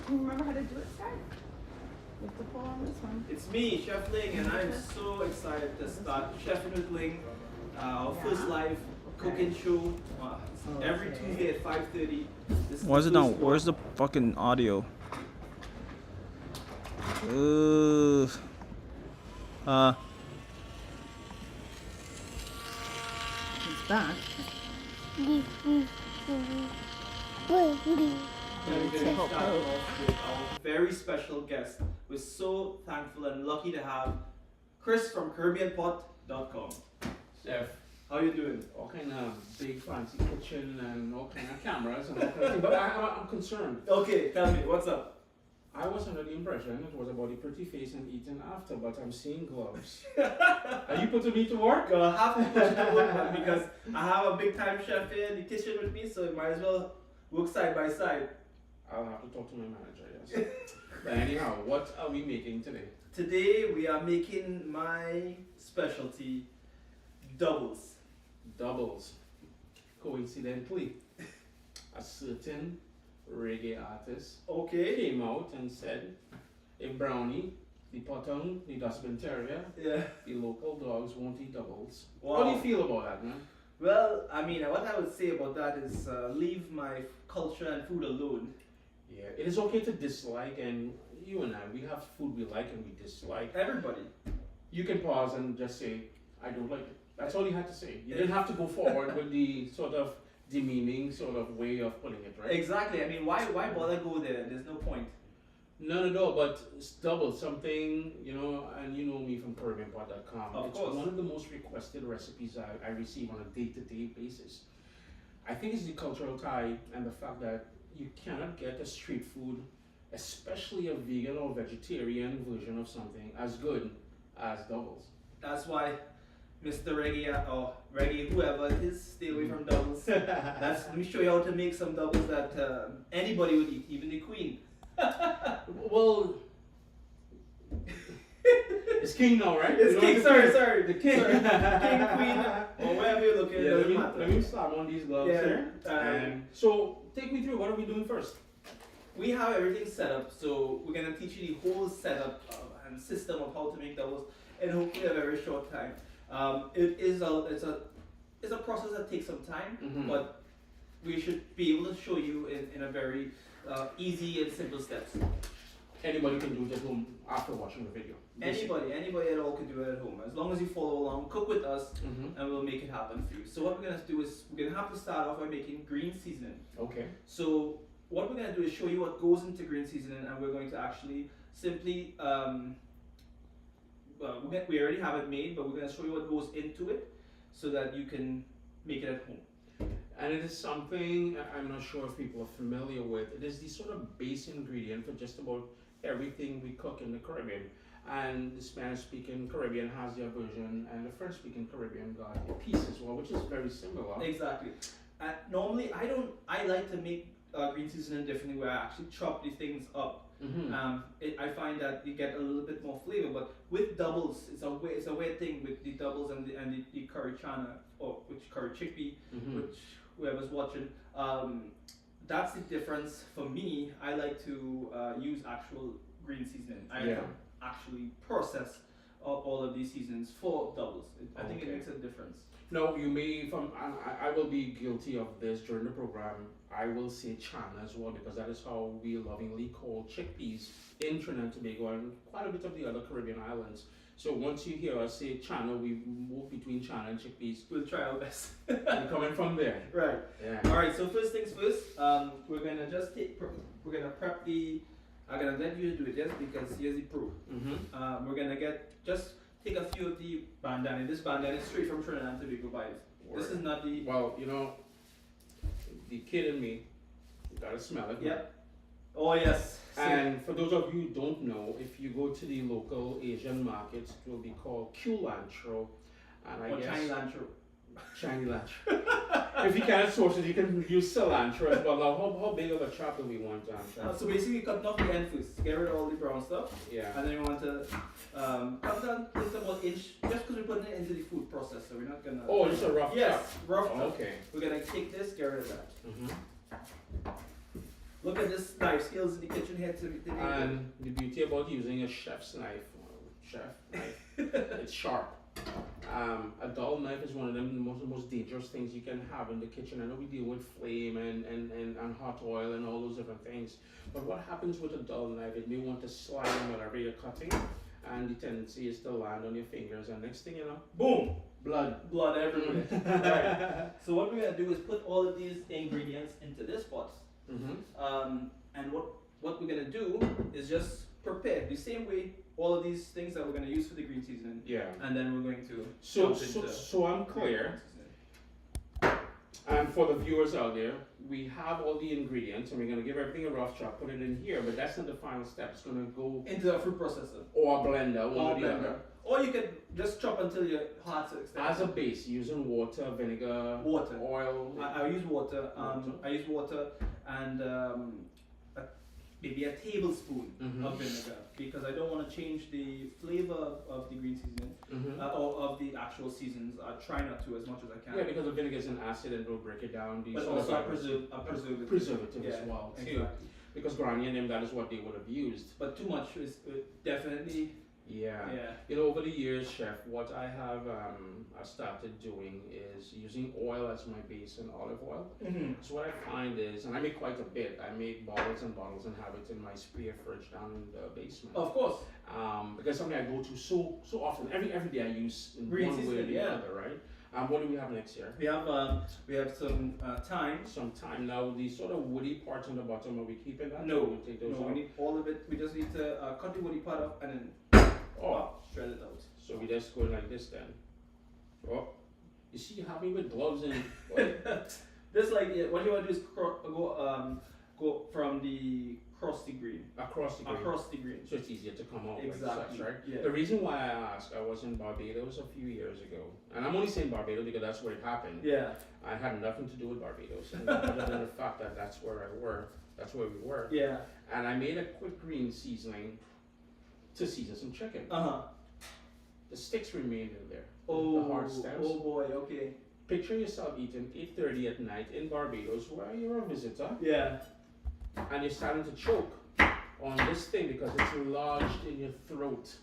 You remember how to do it, Sky? You have to pull on this one. It's me, Chef Ling, and I'm so excited to start Chefing with Ling, our first live cooking show. Every Tuesday at 5:30. Why is it not? Where's the fucking audio? It's back. We're going to start off with our very special guest. We're so thankful and lucky to have Chris from CaribbeanPot.com. Chef, how you doing? all kind of big fancy kitchen and all kind of cameras and all kind of things, but I'm concerned. Okay, tell me, what's up? I was under the impression it was about the pretty face and eating after, but I'm seeing gloves. Are you putting me to work? Gonna have to put you to work, man, because I have a big time chef here in the kitchen with me, so it might as well work side by side. I'll have to talk to my manager, yes. But anyhow, what are we making today? Today we are making my specialty, doubles. Doubles. Coincidentally, a certain reggae artist came out and said, a brownie, the potong, the dustbin terrier, the local dogs won't eat doubles. Wow. How do you feel about that, man? Well, I mean, what I would say about that is leave my culture and food alone. Yeah, it is okay to dislike, and you and I, we have food we like and we dislike. Everybody. You can pause and just say, I don't like it. That's all you had to say. You didn't have to go forward with the sort of demeaning sort of way of putting it, right? Exactly. I mean, why bother go there? There's no point. No, but it's double something, you know, and you know me from curriedpot.com. It's one of the most requested recipes I receive on a day-to-day basis. I think it's the cultural tie and the fact that you cannot get a street food, especially a vegan or vegetarian version of something, as good as doubles. That's why Mr. Reggae or Reggae, whoever it is, stay away from doubles. Let me show you how to make some doubles that anybody would eat, even the queen. Well, it's king now, right? It's king, sorry. The king. Sorry. King, queen, or wherever you're looking, it doesn't matter. Let me start on these gloves here. So, take me through, what are we doing first? We have everything set up, so we're going to teach you the whole setup and system of how to make doubles in hopefully a very short time. It's a process that takes some time, but we should be able to show you in a very easy and simple steps. Anybody can do it at home after watching the video. Anybody at all can do it at home. As long as you follow along, cook with us, and we'll make it happen for you. So what we're going to do is, we're going to have to start off by making green seasoning. Okay. So what we're going to do is show you what goes into green seasoning, and we're going to actually simply, we already have it made, but we're going to show you what goes into it so that you can make it at home. And it is something I'm not sure if people are familiar with. It is the sort of base ingredient for just about everything we cook in the Caribbean. And the Spanish-speaking Caribbean has their version, and the French-speaking Caribbean got a piece as well, which is very similar. Exactly. Normally, I like to make green seasoning differently, where I actually chop these things up. I find that you get a little bit more flavor, but with doubles, it's a weird thing with the doubles and the curry channa, or which curry chickpea, which whoever's watching. That's the difference for me. I like to use actual green seasoning. I like to actually process all of these seasonings for doubles. I think it makes a difference. No, you may, I will be guilty of this during the program. I will say channa as well, because that is how we lovingly call chickpeas in Trinidad and Tobago and quite a bit of the other Caribbean islands. So once you hear us say channa, we move between channa and chickpeas. We'll try our best. We're coming from there. Right. Yeah. All right. So first things first. We're gonna just we're gonna prep the. I'm gonna let you do it, yes, because here's the proof. We're gonna take a few of the bandana. This bandana is straight from Trinidad and Tobago vibes. This is not the. Well, you know, the kid in me, you gotta smell it. Yep. Oh yes. And for those of you who don't know, if you go to the local Asian markets, it will be called culantro, and I guess cilantro. If you can't source it, you can use cilantro as well. Now, how big of a chop do we want to have? So basically, cut off the end first. Get rid of all the brown stuff. Yeah. And then we want to cut down just about inch, just because we're putting it into the food processor. We're not gonna. Oh, just a rough. Yes, chop. rough. Oh, okay. We're gonna take this, get rid of that. Look at this knife skills in the kitchen here today. And the beauty about using a chef's knife, it's sharp. A dull knife is one of them most dangerous things you can have in the kitchen. I know we deal with flame and hot oil and all those different things, but what happens with a dull knife? It may want to slide in whatever you're cutting, and the tendency is to land on your fingers, and next thing you know, boom! blood Everywhere. Right. So what we're gonna do is put all of these ingredients into this pot. And what we're gonna do is just prepare the same way all of these things that we're gonna use for the green seasoning. Yeah. And then we're going to so I'm clear. And for the viewers out there, we have all the ingredients, and we're gonna give everything a rough chop, put it in here. But that's not the final step. It's gonna go into a fruit processor or a blender, one or the other. Or you can just chop until your heart's extended. As a base, using water, vinegar, oil. I use water. I use water and maybe a tablespoon of vinegar, because I don't want to change the flavor of the green seasoning or of the actual seasons. I try not to as much as I can. Yeah, because the vinegar is an acid and will break it down. But also a preservative as well too. Exactly. Because Granny and them, that is what they would have used. But too much is definitely. Yeah. You know, over the years, chef, what I have I started doing is using oil as my base and olive oil. So what I find is, and I make quite a bit, I make bottles and bottles and have it in my spare fridge down in the basement. Of course. Because something I go to so often, every day I use in green one way or the other, right? What do we have next here? We have some thyme. Some thyme. Now the sort of woody part on the bottom, are we keeping that? No, we take those out? We need all of it. We just need to cut the woody part off and then shred it out. So we just go like this then. Oh, you see, you have me with gloves and this like what you want to do is go from the crusty green. Across the green. So it's easier to come out. Exactly. Like such, right? Yeah. The reason why I asked, I was in Barbados a few years ago, and I'm only saying Barbados because that's where it happened. Yeah. I had nothing to do with Barbados, and other than the fact that that's where we were. Yeah. And I made a quick green seasoning to season some chicken. The sticks remained in there. Oh, the hard stems. Oh boy, okay. Picture yourself eating 8:30 at night in Barbados, where you're a visitor. Yeah. And you're starting to choke on this thing because it's lodged in your throat.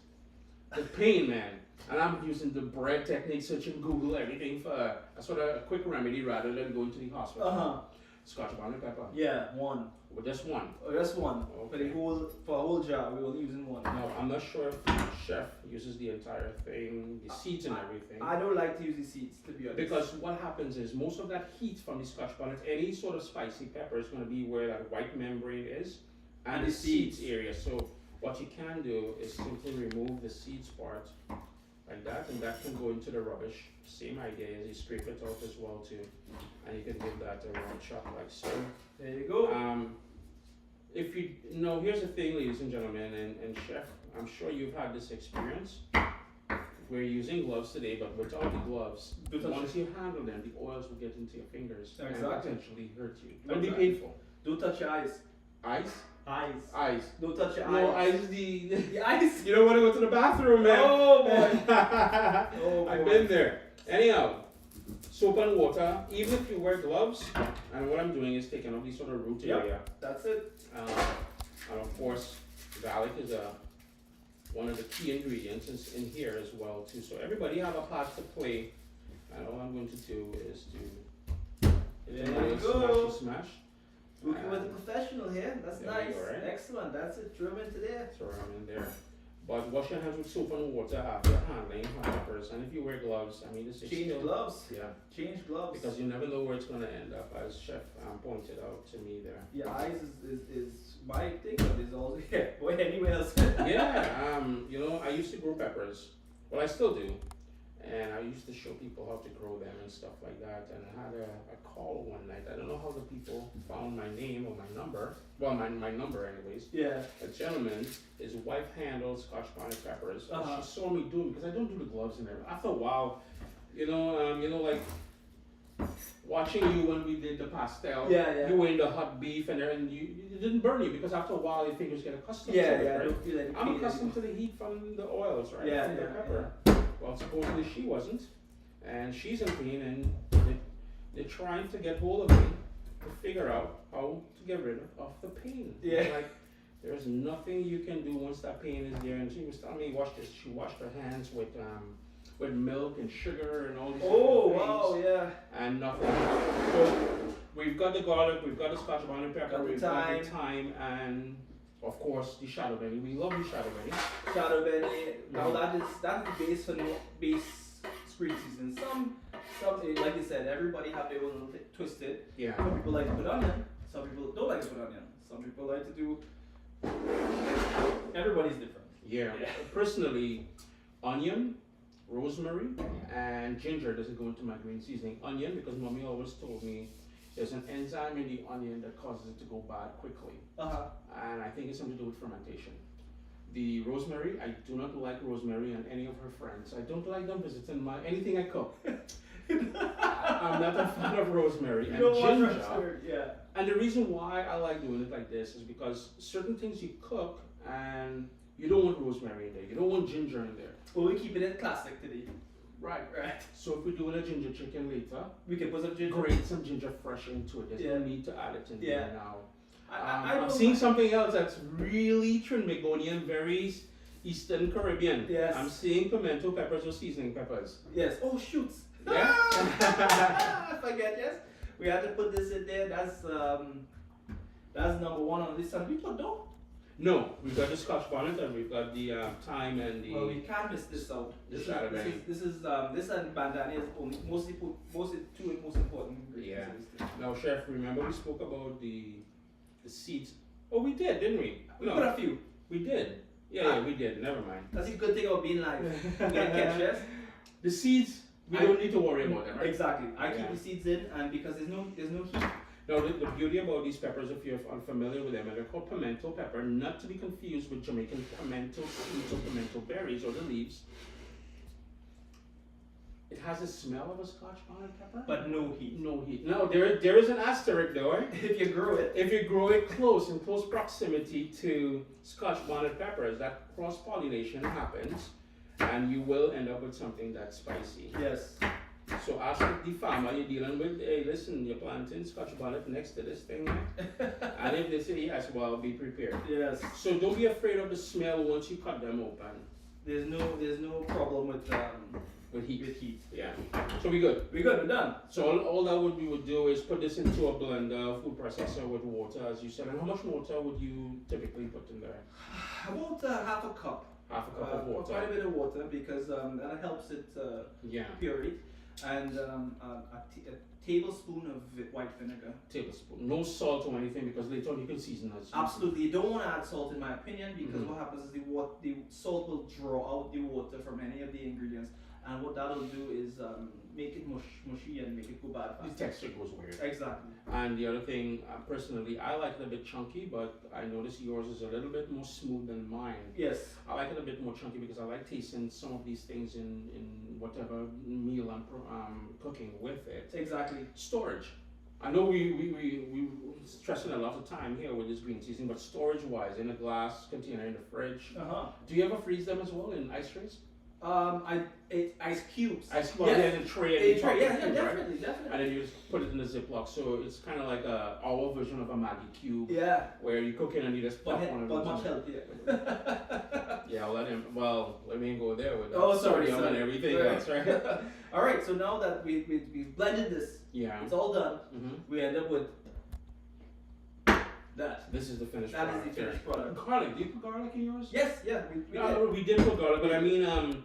The pain, man. And I'm using the bread technique, searching Google, everything for a sort of a quick remedy rather than going to the hospital. Scotch bonnet pepper. Yeah, one. Well, just one. Just one. Okay. For a whole jar, we will using one. No, I'm not sure if the chef uses the entire thing, the seeds and everything. I don't like to use the seeds, to be honest. Because what happens is most of that heat from the Scotch bonnet, any sort of spicy pepper is going to be where that white membrane is and the seeds area. So what you can do is simply remove the seeds part like that, and that can go into the rubbish. Same idea as you scrape it out as well too, and you can give that a round chop like so. There you go. If you know, here's the thing, ladies and gentlemen, and chef, I'm sure you've had this experience. We're using gloves today, but without the gloves, once you handle them, the oils will get into your fingers and potentially hurt you. It will be painful. Don't touch your eyes. Eyes? Eyes. Don't touch your eyes. No, eyes is the eyes. You don't want to go to the bathroom, man. Oh boy. Oh boy. I've been there. Anyhow, soap and water, even if you wear gloves, and what I'm doing is taking off the sort of root area. That's it. And of course, garlic is one of the key ingredients in here as well too. So everybody have a part to play, and all I'm going to do is to smash. Working with a professional here. That's nice. Go, right? Excellent. That's it. Throw them into there. Throw them in there. But wash your hands with soap and water after handling hot peppers. And if you wear gloves, I mean, this is Change gloves. Yeah. Change gloves. Because you never know where it's going to end up, as Chef pointed out to me there. Your eyes is my thing, but it's also or anywhere else. Yeah. You know, I used to grow peppers. Well, I still do. And I used to show people how to grow them and stuff like that. And I had a call one night. I don't know how the people found my name or my number. Well, my number anyways. Yeah. A gentleman, his wife handles Scotch bonnet peppers. She saw me do it because I don't do the gloves and everything. After a while, you know, like watching you when we did the pastel. Yeah. You were in the hot beef and it didn't burn you because after a while your fingers get accustomed to it. Yeah. Right? I don't feel any I'm accustomed to the heat from the oils, right? Yeah, from the pepper. Yeah. Well, supposedly she wasn't, and she's in pain, and they're trying to get hold of me, to figure out how to get rid of the pain. Yeah. Like, there's nothing you can do once that pain is there. And she was telling me, she washed her hands with milk and sugar and all these Oh, different wow, things, yeah. and nothing. So we've got the garlic, we've got the Scotch bonnet pepper, Got the we've got the thyme, and of course the shadow benny. We love the shadow benny. Shadow benny. Now that's the base for base green season. Some like you said, everybody have their own little twist it. Yeah. Some people like to put onion. Some people don't like to put onion. Some people like to do. Everybody's different. Yeah. Personally, onion, rosemary, and ginger doesn't go into my green seasoning. Onion, because mommy always told me there's an enzyme in the onion that causes it to go bad quickly. And I think it's something to do with fermentation. The rosemary, I do not like rosemary and any of her friends. I don't like them visiting anything I cook. I'm not a fan of rosemary and ginger. Yeah. And the reason why I like doing it like this is because certain things you cook and you don't want rosemary in there. You don't want ginger in there. Well, we keep it in classic today. Right. Right. So if we're doing a ginger chicken later, We can put some ginger. grate some ginger fresh into it. There's no need to add it in Yeah. there now. I'm I'm seeing something else that's really Trinidadian, very Eastern Caribbean. Yes. I'm seeing pimento peppers or seasoning peppers. Yes. Oh, shoots. Yeah. I forget. Yes. We had to put this in there. That's number one on the list. And we put though. No, we've got the Scotch bonnet and we've got the thyme and the. Well, we can't miss this out. The shadow benny. This and bandana is only mostly two most important ingredients. Yeah. Now, chef, remember we spoke about the seeds. Oh, we did, didn't we? We put a few. We did. Yeah, we did. Never mind. That's a good thing about being live. You get catch, yes? The seeds, we don't need to worry about them, right? Exactly. I keep Yeah. the seeds in, and because there's no heat. Now, the beauty about these peppers, if you're unfamiliar with them, they're called pimento pepper, not to be confused with Jamaican pimento seeds or pimento berries or the leaves. It has a smell of a Scotch bonnet pepper, But no heat. no heat. No, there is an asterisk though. Eh? If you grow it. If you grow it in close proximity to Scotch bonnet peppers, that cross pollination happens, and you will end up with something that's spicy. Yes. So ask the farmer you're dealing with, hey, listen, you're planting Scotch bonnet next to this thing, and if they say yes, well, be prepared. Yes. So don't be afraid of the smell once you cut them open. There's no problem with heat. With heat. Yeah. So we good. We're good. We're done. So all that we would do is put this into a blender, food processor with water, as you said. And how much water would you typically put in there? About half a cup. Half a cup of water. Quite a bit of water because that helps it Yeah. puree. And a tablespoon of white vinegar. Tablespoon. No salt or anything because later on you can season as you Absolutely, you don't want to add salt in my opinion because what happens is the salt will draw out the water from any of the ingredients, and what that'll do is make it mushy and make it go bad The fast. texture goes weird. Exactly. And the other thing, personally, I like it a bit chunky, but I notice yours is a little bit more smooth than mine. Yes. I like it a bit more chunky because I like tasting some of these things in whatever meal I'm cooking with it. Exactly. Storage. I know we stressing a lot of time here with this green seasoning, but storage wise, in a glass container in the fridge. Do you ever freeze them as well in ice trays? Ice cubes. Ice cubes, yeah, in a tray. Definitely. And then you just put it in the Ziploc, so it's kind of like our version of a Maggi cube. Yeah. Where you cook it and you just pop one of those. But much healthier. Yeah, let me go there with that. Oh, sorry. And everything else, right? All right. So now that we blended this, yeah, it's all done. We end up with that. This is the finished That product. is the finished product. Garlic. Do you put garlic in yours? Yes. Yeah. We No, we did put garlic, but I mean,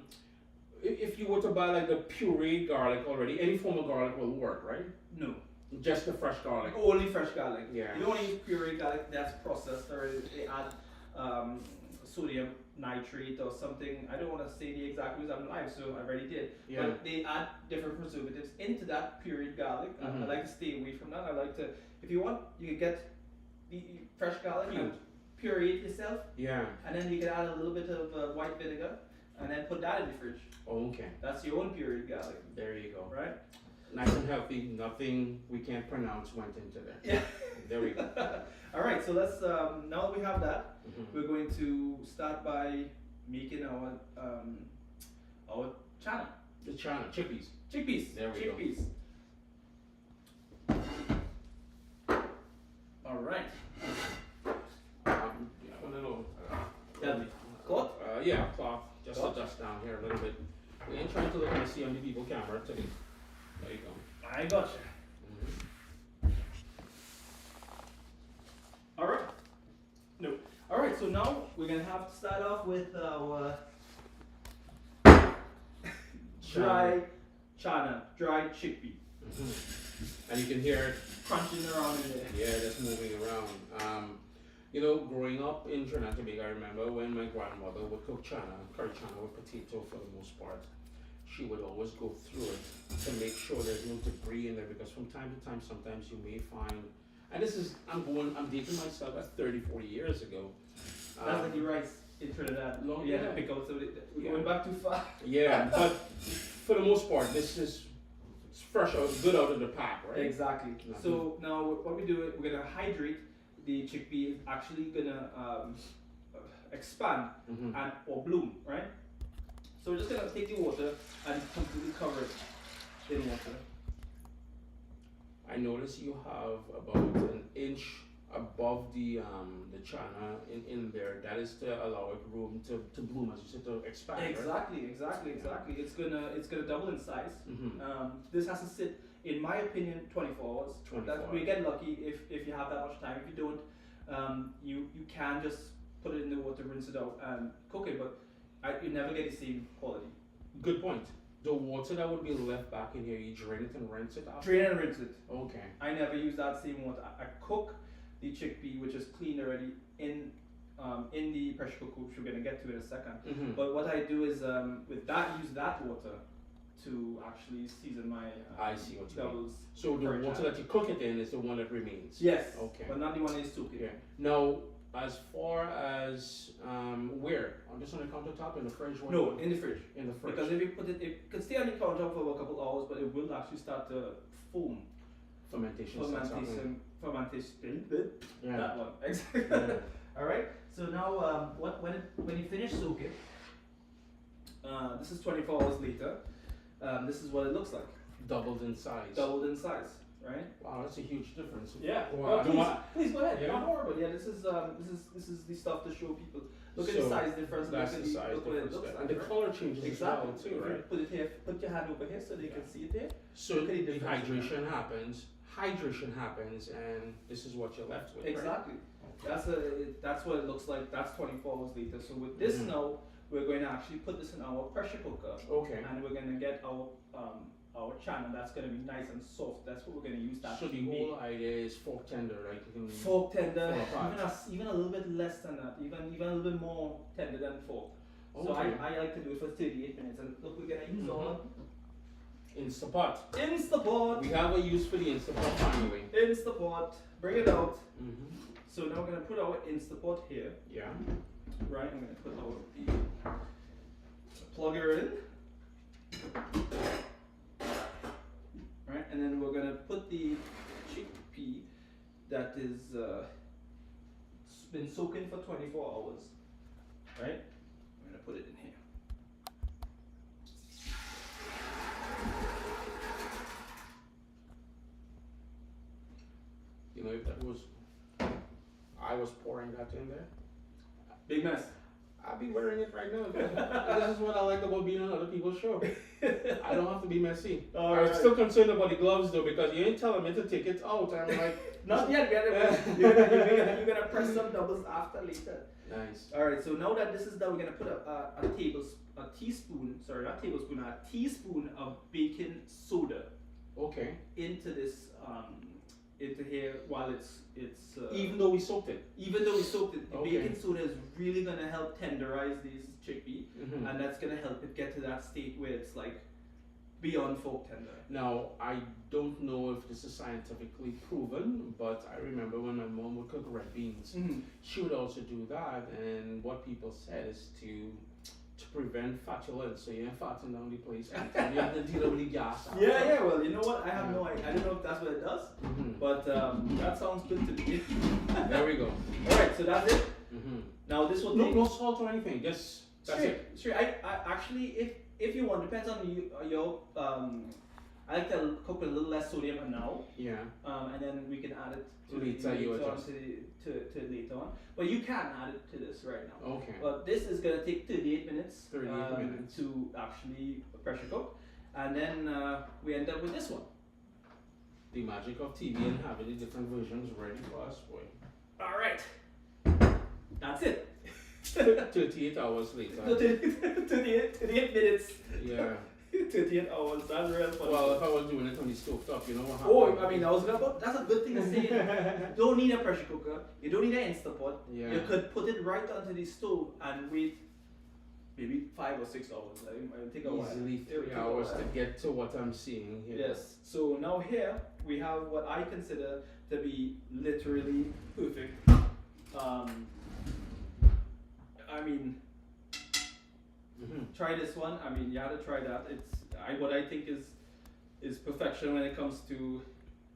if you were to buy like the pureed garlic already, any form of garlic will work, right? No. Just the fresh garlic. Only fresh garlic. Yeah. You don't use pureed garlic that's processed or they add sodium nitrate or something. I don't want to say the exact words. I'm live, so I already did. Yeah. But they add different preservatives into that pureed garlic. I like to stay away from that. I like to, if you want, you can get the fresh garlic and puree it yourself. Yeah. And then you can add a little bit of white vinegar and then put that in the fridge. Oh, okay. That's your own pureed garlic. There you go. Right? Nice and healthy. Nothing we can't pronounce went into there. Yeah. There we go. All right. So let's now that we have that, we're going to start by making our channa. The channa, chickpeas. Chickpeas. There we go. Chickpeas. All right. Yeah, I don't know. Tell me. Cloth? Yeah, cloth. Just Cloth? to dust down here a little bit. We ain't trying to look messy on the people camera today. There you go. I got you. All right. No. All right. So now we're gonna have to start off with our dry channa, dried chickpea, And you can hear it, crunching around in there. yeah, just moving around. You know, growing up in Trinidad and Tobago, I remember when my grandmother would cook channa, curry channa with potato for the most part. She would always go through it to make sure there's no debris in there, because from time to time, sometimes you may find, and this is, I'm dating myself, that's 30, 40 years ago. That's like the rice in Trinidad. Long- You had yeah. to pick out some of it. We're Yeah. going back too far. Yeah, but for the most part, this is it's fresh out, good out of the pack, right? Exactly. Mhm. So now what we do, we're gonna hydrate the chickpea. Is actually gonna expand Mhm. and or bloom, right? So we're just gonna take the water and completely cover it in water. I notice you have about an inch above the channa in there. That is to allow it room to bloom, as you said, to expand. Right? Exactly. It's gonna double in size. Mhm. This has to sit, in my opinion, 24 hours. 24 That, we hours. get lucky if you have that much time. If you don't, you can just put it in the water, rinse it out, and cook it. But you never get the same quality. Good point. The water that would be left back in here, you drain it and rinse it out. Drain and rinse it. Okay. I never use that same water. I cook the chickpea, which is cleaned already, in the pressure cooker, which we're gonna get to in a second. Mhm. But what I do is with that, use that water to actually season my I see what you mean. doubles. So the curry water channa. that you cook it in is the one that remains. Yes. Okay. But not the one is soaked. Yeah. Now, as far as where? Just on the countertop in the fridge? What- No, in the fridge. in the fridge. Because if you put it, it could stay on the counter for a couple hours, but it will actually start to foam. fermentation. starts happening. Fermentation. Yeah. That one. Exactly. Yeah. All right. So now, when you finish soaking, this is 24 hours later. This is what it looks like. Doubled in size. Doubled in size, right? Wow, that's a huge difference. Yeah. Well, I don't want- please go ahead. Yeah. Not horrible. Yeah. This is the stuff to show people. Look at So, the size difference. That's look the at size look what it difference looks there. like. And the right? color changes Exactly. as well too, If you right? put it here. Put your hand over here so they can see it there. So Look at the difference. dehydration happens, hydration happens, and this is what you're left with. Right? Exactly. That's what it looks like. That's 24 hours later. So with this Mhm. now, we're going to actually put this in our pressure cooker, Okay. and we're going to get our channa. That's going to be nice and soft. That's what we're going to use that So to the make. whole idea is fork tender, right? You can Fork tender, Fork apart. even a little bit less than that, even a little bit more tender than fork. So Okay. I like to do it for 38 minutes. And look, we're going to use our Instapot. Instapot. We have a use for the Instapot finally. Instapot. Bring it out. Mm-hmm. So now we're going to put our Instapot here. Yeah. Right, I'm going to put our plugger in. Right, and then we're going to put the chickpea that is been soaking for 24 hours. Right, I'm going to put it in here. You know, if that was, I was pouring that in there, Big mess. I'd be wearing it right now. This is what I like about being on other people's show. I don't have to be messy. All I'm right. still concerned about the gloves though, because you ain't telling me to take it out. I'm like, Not yet, you're gonna press some doubles after later. nice. Alright, so now that this is done, we're gonna put a teaspoon of baking soda Okay. into this into here while it's Even though we soaked it. even though we soaked it, the Okay. baking soda is really gonna help tenderize this chickpea, Mm-hmm. and that's gonna help it get to that state where it's like beyond fork tender. Now, I don't know if this is scientifically proven, but I remember when my mom would cook red beans, she would also do that, and what people said is to prevent flatulence, so you're fatting down the place, and you have to deal with the gas. Yeah, well, you know what? I have no idea. I don't know if that's what it does, Mm-hmm. but that sounds good to me. There we go. Alright, so that's it. Mm-hmm. Now this will No, take no salt or anything, just that's it. Sure. I actually, if you want, depends on your I like to cook with a little less sodium now, Yeah. and then we can add it to Later, you later on adjust. to later on. But you can add it to this right now. Okay. But this is gonna take 38 minutes, 38 minutes. to actually pressure cook, and then we end up with this one. The magic of TV and having the different versions ready for us, boy. All right, that's it. 38 hours later. 38 minutes. Yeah. 38 hours. That's real funny. Well, if I was doing it on the stove top, you know what Oh, happened? I mean, I was gonna. That's a good thing to say. You don't need a pressure cooker. You don't need an Instapot. Yeah. You could put it right onto the stove and wait maybe 5 or 6 hours. It will take a while. Easily It will 3 take a hours while. to get to what I'm seeing here. Yes. So now here we have what I consider to be literally perfect. I mean, try this one. I mean, you have to try that. It's what I think is perfection when it comes to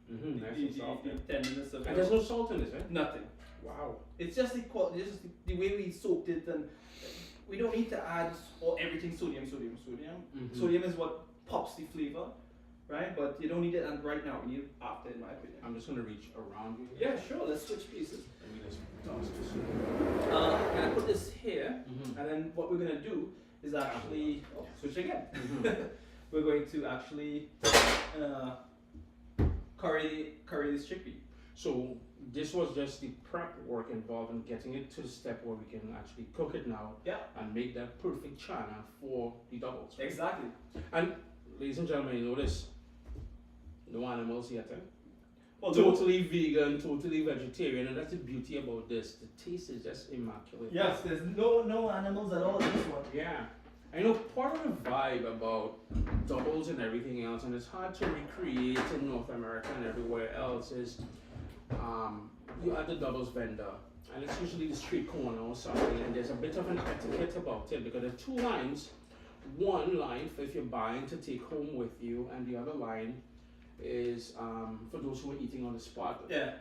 Nice and soft. the tenderness of And it. there's no salt in this, eh? Nothing. Wow. It's just the way we soaked it, and we don't need to add everything sodium. Sodium is what pops the flavor, right? But you don't need it right now. You need it after, in my opinion. I'm just gonna reach around you. Yeah, sure. Let's switch pieces. Let me just toss this. I'm gonna put this here, Mhm. and then what we're gonna do is actually switch again. Mhm. We're going to actually curry this chickpea. So this was just the prep work involved in getting it to the step where we can actually cook it now Yeah, and make that perfect channa for the doubles. right? exactly. And ladies and gentlemen, you notice no animals yet, eh? Well, Totally vegan, totally vegetarian, and that's the beauty about this. The taste is just immaculate. yes, there's no animals at all in this one. Yeah. I know part of the vibe about doubles and everything else, and it's hard to recreate in North America and everywhere else, is you add the doubles vendor, and it's usually the street corner or something, and there's a bit of an etiquette about it because there are two lines. One line for if you're buying to take home with you, and the other line is for those who are eating on the spot. Yeah.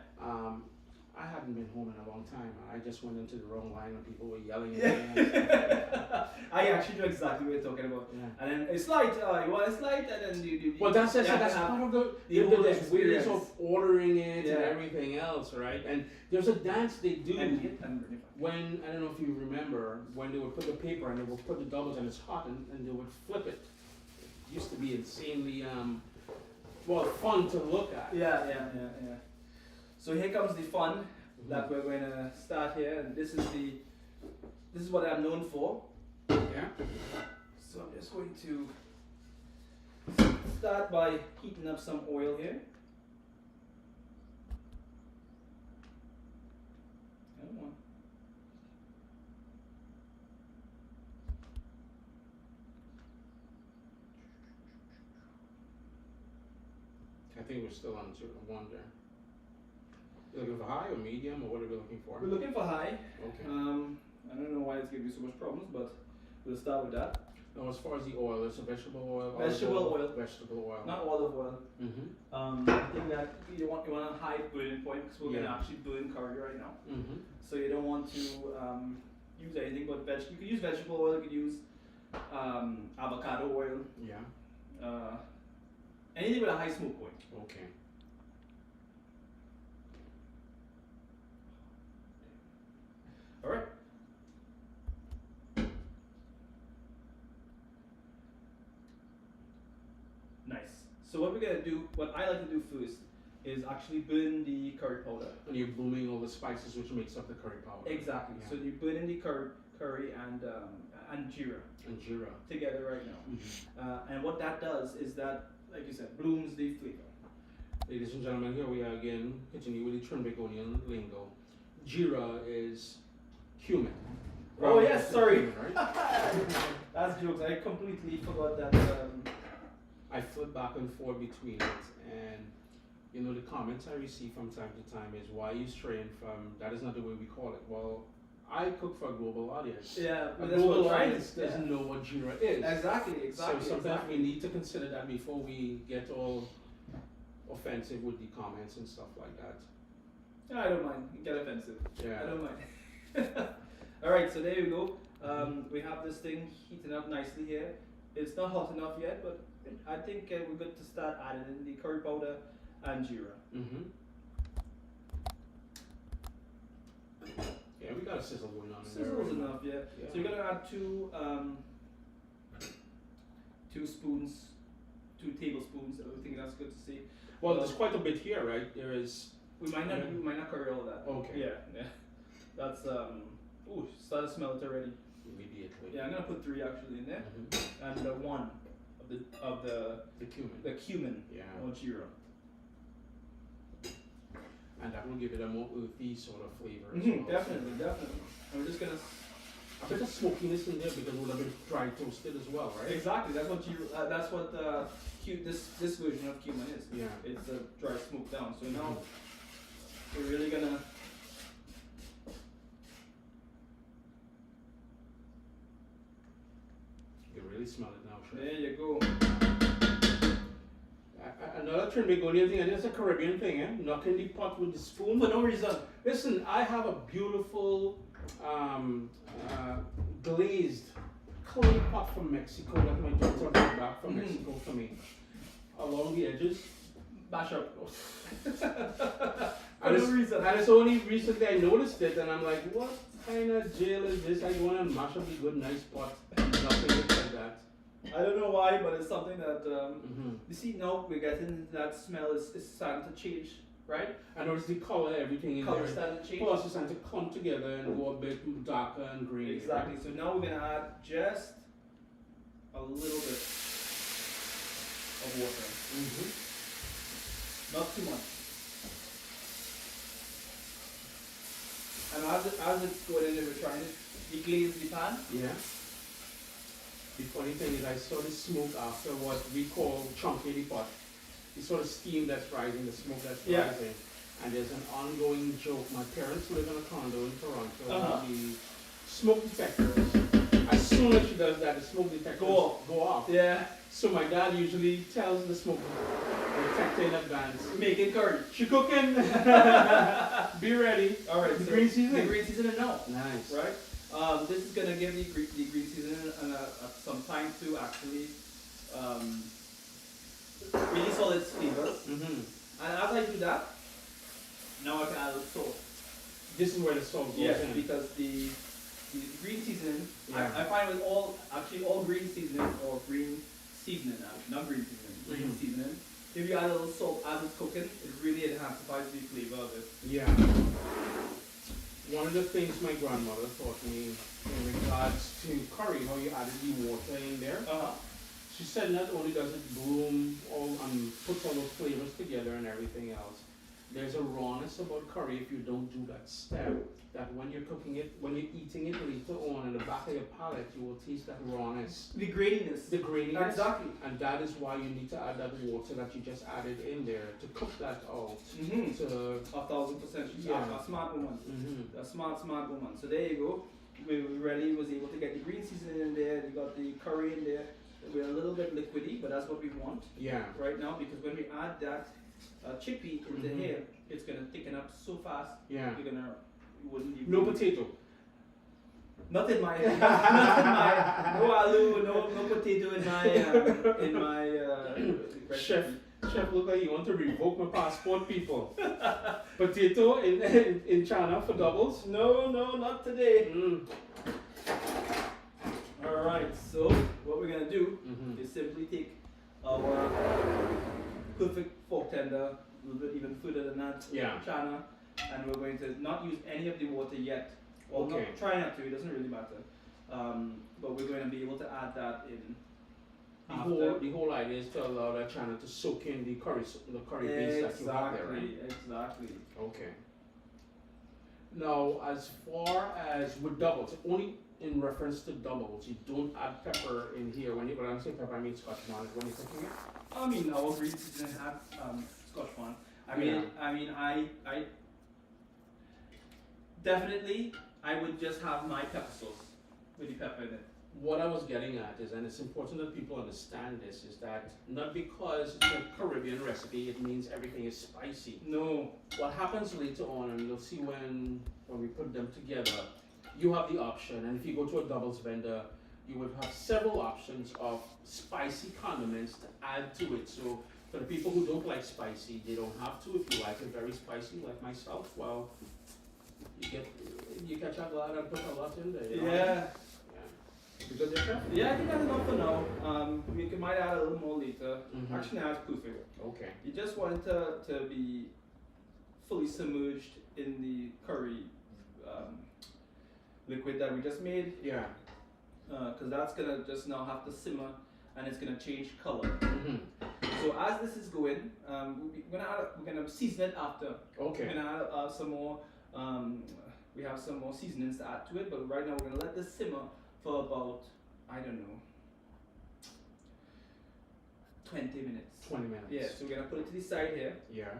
I hadn't been home in a long time, and I just went into the wrong line and people were yelling at me. I actually know exactly what you're talking about. Yeah. And then it's light, you want a slight, and then you Well, that's you have that's to have- part of the whole experience experience. of ordering it Yeah. and everything else, right? And there's a dance they do and when, I don't know if you remember, when they would put the paper and they would put the doubles and it's hot and they would flip it. It used to be insanely, fun to look at. Yeah. So here comes the fun that we're going to start here, and this is what I'm known for. Yeah. So I'm just going to start by heating up some oil here. Come on. I think we're still on one there. You looking for high or medium, or what are we looking for? We're looking for high. Okay. I don't know why it's giving you so much problems, but we'll start with that. Now, as far as the oil, it's a vegetable oil. Vegetable oil. Vegetable oil. Not olive oil. Mm-hmm. I think that you want a high burning point because we're Yeah. gonna actually burn curry right now. Mm-hmm. So you don't want to use anything but vegetable. You could use vegetable oil. You could use avocado oil. Yeah. Anything with a high smoke point. Okay. All right. Nice. So what we're gonna do, what I like to do first, is actually burn the curry powder. And you're booming all the spices which makes up the curry powder. Exactly. Yeah. So you burn in the curry and jeera And jeera. together right now. Mm-hmm. And what that does is that, like you said, blooms the flavor. Ladies and gentlemen, here we are again, continue with the Trinbagonian lingo. Jeera is cumin. Oh yes, sorry. Cumin, right? That's jokes. I completely forgot that. I flip back and forth between it, and you know the comments I receive from time to time is, why are you straying from, that is not the way we call it. Well, I cook for a global audience. Yeah, A that's what global we're trying audience to- doesn't know what jeera is. Exactly. So sometimes we need to consider that before we get all offensive with the comments and stuff like that. Yeah, I don't mind. You get offensive. Yeah. I don't mind. All right, so there you go. We have this thing heating up nicely here. It's not hot enough yet, but I think we're good to start adding in the curry powder and jeera. Mm-hmm. Yeah, we got a sizzle going on in there. Sizzle's enough, yeah. Yeah. So you're gonna add two tablespoons. I think that's good to see. Well, there's quite a bit here, right? There is. We might not cover all of that. Okay. Yeah. That's ooh, started to smell it already. Immediately. Yeah, I'm gonna put 3 actually in there, Mm-hmm. and 1 of the The cumin. cumin Yeah. or jeera. And that will give it a more earthy sort of flavor as Mm-hmm, well. definitely. And we're just gonna. A bit of smokiness in there because it would have been dry toasted as well, right? Exactly. That's what this version of cumin is. Yeah. It's a dry smoke down. So now we're really gonna. You can really smell it now, Chef. There you go. Another Trinbagonian thing, and it's a Caribbean thing, eh? Knocking the pot with the spoon. For no reason. Listen, I have a beautiful glazed clay pot from Mexico that my daughter brought back from Mexico for me. Along the edges. Bash up. And no reason. it's only recently I noticed it, and I'm like, what kind of jail is this? I want to mash up the good, nice pot. Nothing like that. I don't know why, but it's something that you see now we're getting that smell is starting to change, right? I noticed the color, everything in Color there. starting to change. Plus, it's starting to come together and go a bit darker and green. Exactly. So now we're gonna add just a little bit of water. Not too much. And as it's going in, we're trying to deglaze the pan. Yeah. The funny thing is I saw the smoke after what we call chunky the pot. The sort of steam that's rising, the smoke that's rising. And there's an ongoing joke. My parents live in a condo in Toronto. The smoke detectors, as soon as she does that, the smoke detectors go off. Yeah. So my dad usually tells the smoke detector in advance, Make it curry. she cooking. Be ready. All right. The so green seasoning. The green seasoning now. Nice. Right. This is gonna give the green seasoning some time to actually release all its flavors. And as I do that, now I can add a little salt. This is where the salt goes in. Because the green seasoning, Yeah. I find with all green seasoning or green seasoning now, not green seasoning, green seasoning. If you add a little salt as it's cooking, it really enhances the flavor of it. Yeah. One of the things my grandmother taught me in regards to curry, how you added the water in there. She said not only does it bloom all and puts all those flavors together and everything else, there's a rawness about curry if you don't do that step. That when you're cooking it, when you're eating it later on in the back of your palate, you will taste that rawness. The graininess. The graininess. Exactly. And that is why you need to add that water that you just added in there to cook that out. To 1,000%. Yeah. A smart woman. A smart woman. So there you go. We really was able to get the green seasoning in there. You got the curry in there. We're a little bit liquidy, but that's what we want right now, because when we add that chickpea into here, it's gonna thicken up so fast. Yeah. You wouldn't even. No potato. Not in my. No aloo, no potato in my Chef, look like you want to revoke my passport, people. Potato in channa for doubles? No, not today. Alright, so what we're gonna do is simply take our perfect fork tender, a little bit even further than that, channa, and we're going to not use any of the water yet. Well, try not to, it doesn't really matter. But we're going to be able to add that in. The whole idea is to allow that channa to soak in the curry base that you have there, right? Exactly. Okay. Now, as far as with doubles, only in reference to doubles, you don't add pepper in here. When I say pepper, I mean Scotch bonnet when you're cooking it. I mean, our green seasoning have Scotch bonnet. I definitely I would just have my pepper sauce with the pepper in it. What I was getting at is, and it's important that people understand this, is that not because it's a Caribbean recipe, it means everything is spicy. No. What happens later on, and you'll see when we put them together, you have the option, and if you go to a doubles vendor, you would have several options of spicy condiments to add to it. So for the people who don't like spicy, they don't have to. If you like it very spicy, like myself, well, you catch a lot and put a lot in there. You know? Yeah. You good there, Chef? Yeah, I think that's enough for now. Might add a little more later. Mhm. Actually, now it's perfect. Okay. You just want it to be fully submerged in the curry liquid that we just made, Yeah. because that's gonna just now have to simmer and it's gonna change color. Mm-hmm. So as this is going, we're gonna season it after. Okay. We're gonna add some more. We have some more seasonings to add to it, but right now we're gonna let this simmer for about, I don't know, 20 minutes. 20 minutes. Yeah, so we're gonna put it to the side here Yeah.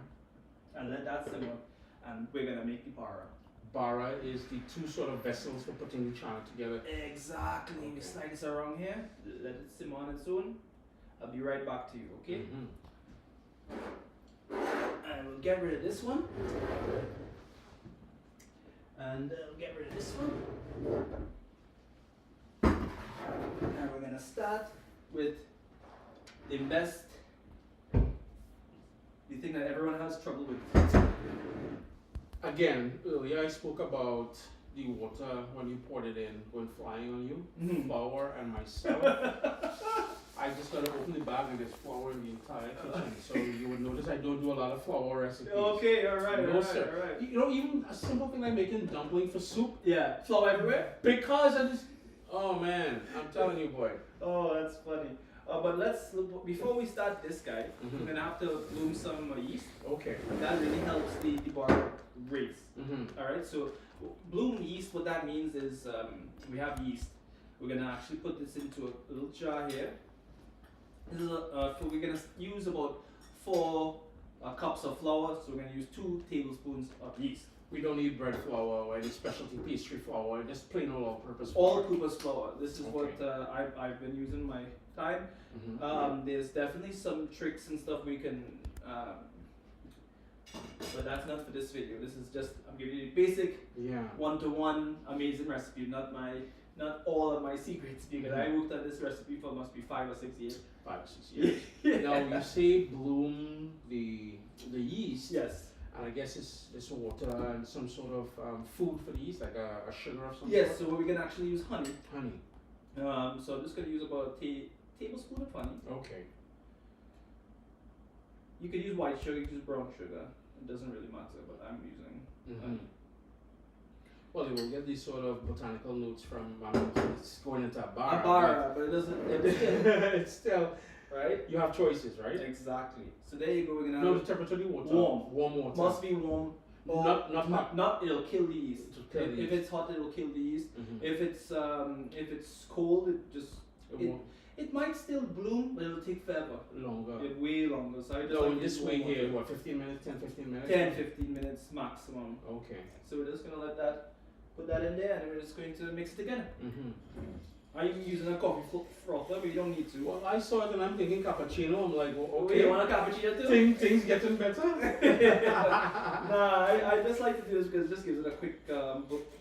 and let that simmer, and we're gonna make the bara. Bara is the two sort of vessels for putting the channa together. Exactly. Okay. We slide this around here, let it simmer on its own. I'll be right back to you, okay? Mm-hmm. And we'll get rid of this one. And we'll get rid of this one. And we're gonna start with the best, the thing that everyone has trouble with. Again, earlier I spoke about the water when you poured it in going flying on you, Mhm. flour and myself. I just gotta open the bag and there's flour in the entire kitchen. So you would notice I don't do a lot of flour recipes. Okay, alright, No, sir. alright. You know, even a simple thing like making dumpling for soup, Yeah, flour everywhere? because I just, oh man, I'm telling you, boy. Oh, that's funny. But before we start this guy, Mhm. we're gonna have to bloom some yeast. Okay. That really helps the bar raise. Mm-hmm. Alright, so bloom yeast, what that means is we have yeast. We're gonna actually put this into a little jar here. This is we're gonna use about 4 cups of flour, so we're gonna use 2 tablespoons of yeast. We don't need bread flour or any specialty pastry flour, just plain old all-purpose flour. All-purpose flour. This is what Okay. I've been using my time. Mm-hmm. There's definitely some tricks and stuff we can, but that's not for this video. This is just, I'm giving you the basic Yeah. one-to-one amazing recipe, not all of my secrets, because I worked at this recipe for must be 5 or 6 years. 5 or 6 years. Now you say bloom the yeast. Yes. And I guess it's water and some sort of food for the yeast, like a sugar of some Yes. sort. So we can actually use honey. Honey. So I'm just gonna use about a tablespoon of honey. Okay. You could use white sugar, you could use brown sugar. It doesn't really matter, but I'm using honey. Well, you will get these sort of botanical notes from it's going into a A bar. bara, but it doesn't. It's still Right? you have choices, right? Exactly. So there you go. We're gonna No, have the temperature of the water. Warm. Warm water. must be warm. Or Not hot. Not it'll kill the yeast. It'll kill the If yeast. it's hot, it'll kill the yeast. Mhm. If it's cold, It it- won't it might still bloom, but it'll take forever. longer. Way longer. So I just So like in to this use way warm here, water. what, 15 minutes, 10, 15 minutes? 10, 15 minutes maximum. Okay. So we're just gonna put that in there, and we're just going to mix it together. Mm-hmm. I'm using a coffee frother, but you don't need to. Well, I saw it and I'm thinking cappuccino. I'm like, well, Okay, okay. you want a cappuccino too? Things getting better. Nah, I just like to do this because it just gives it a quick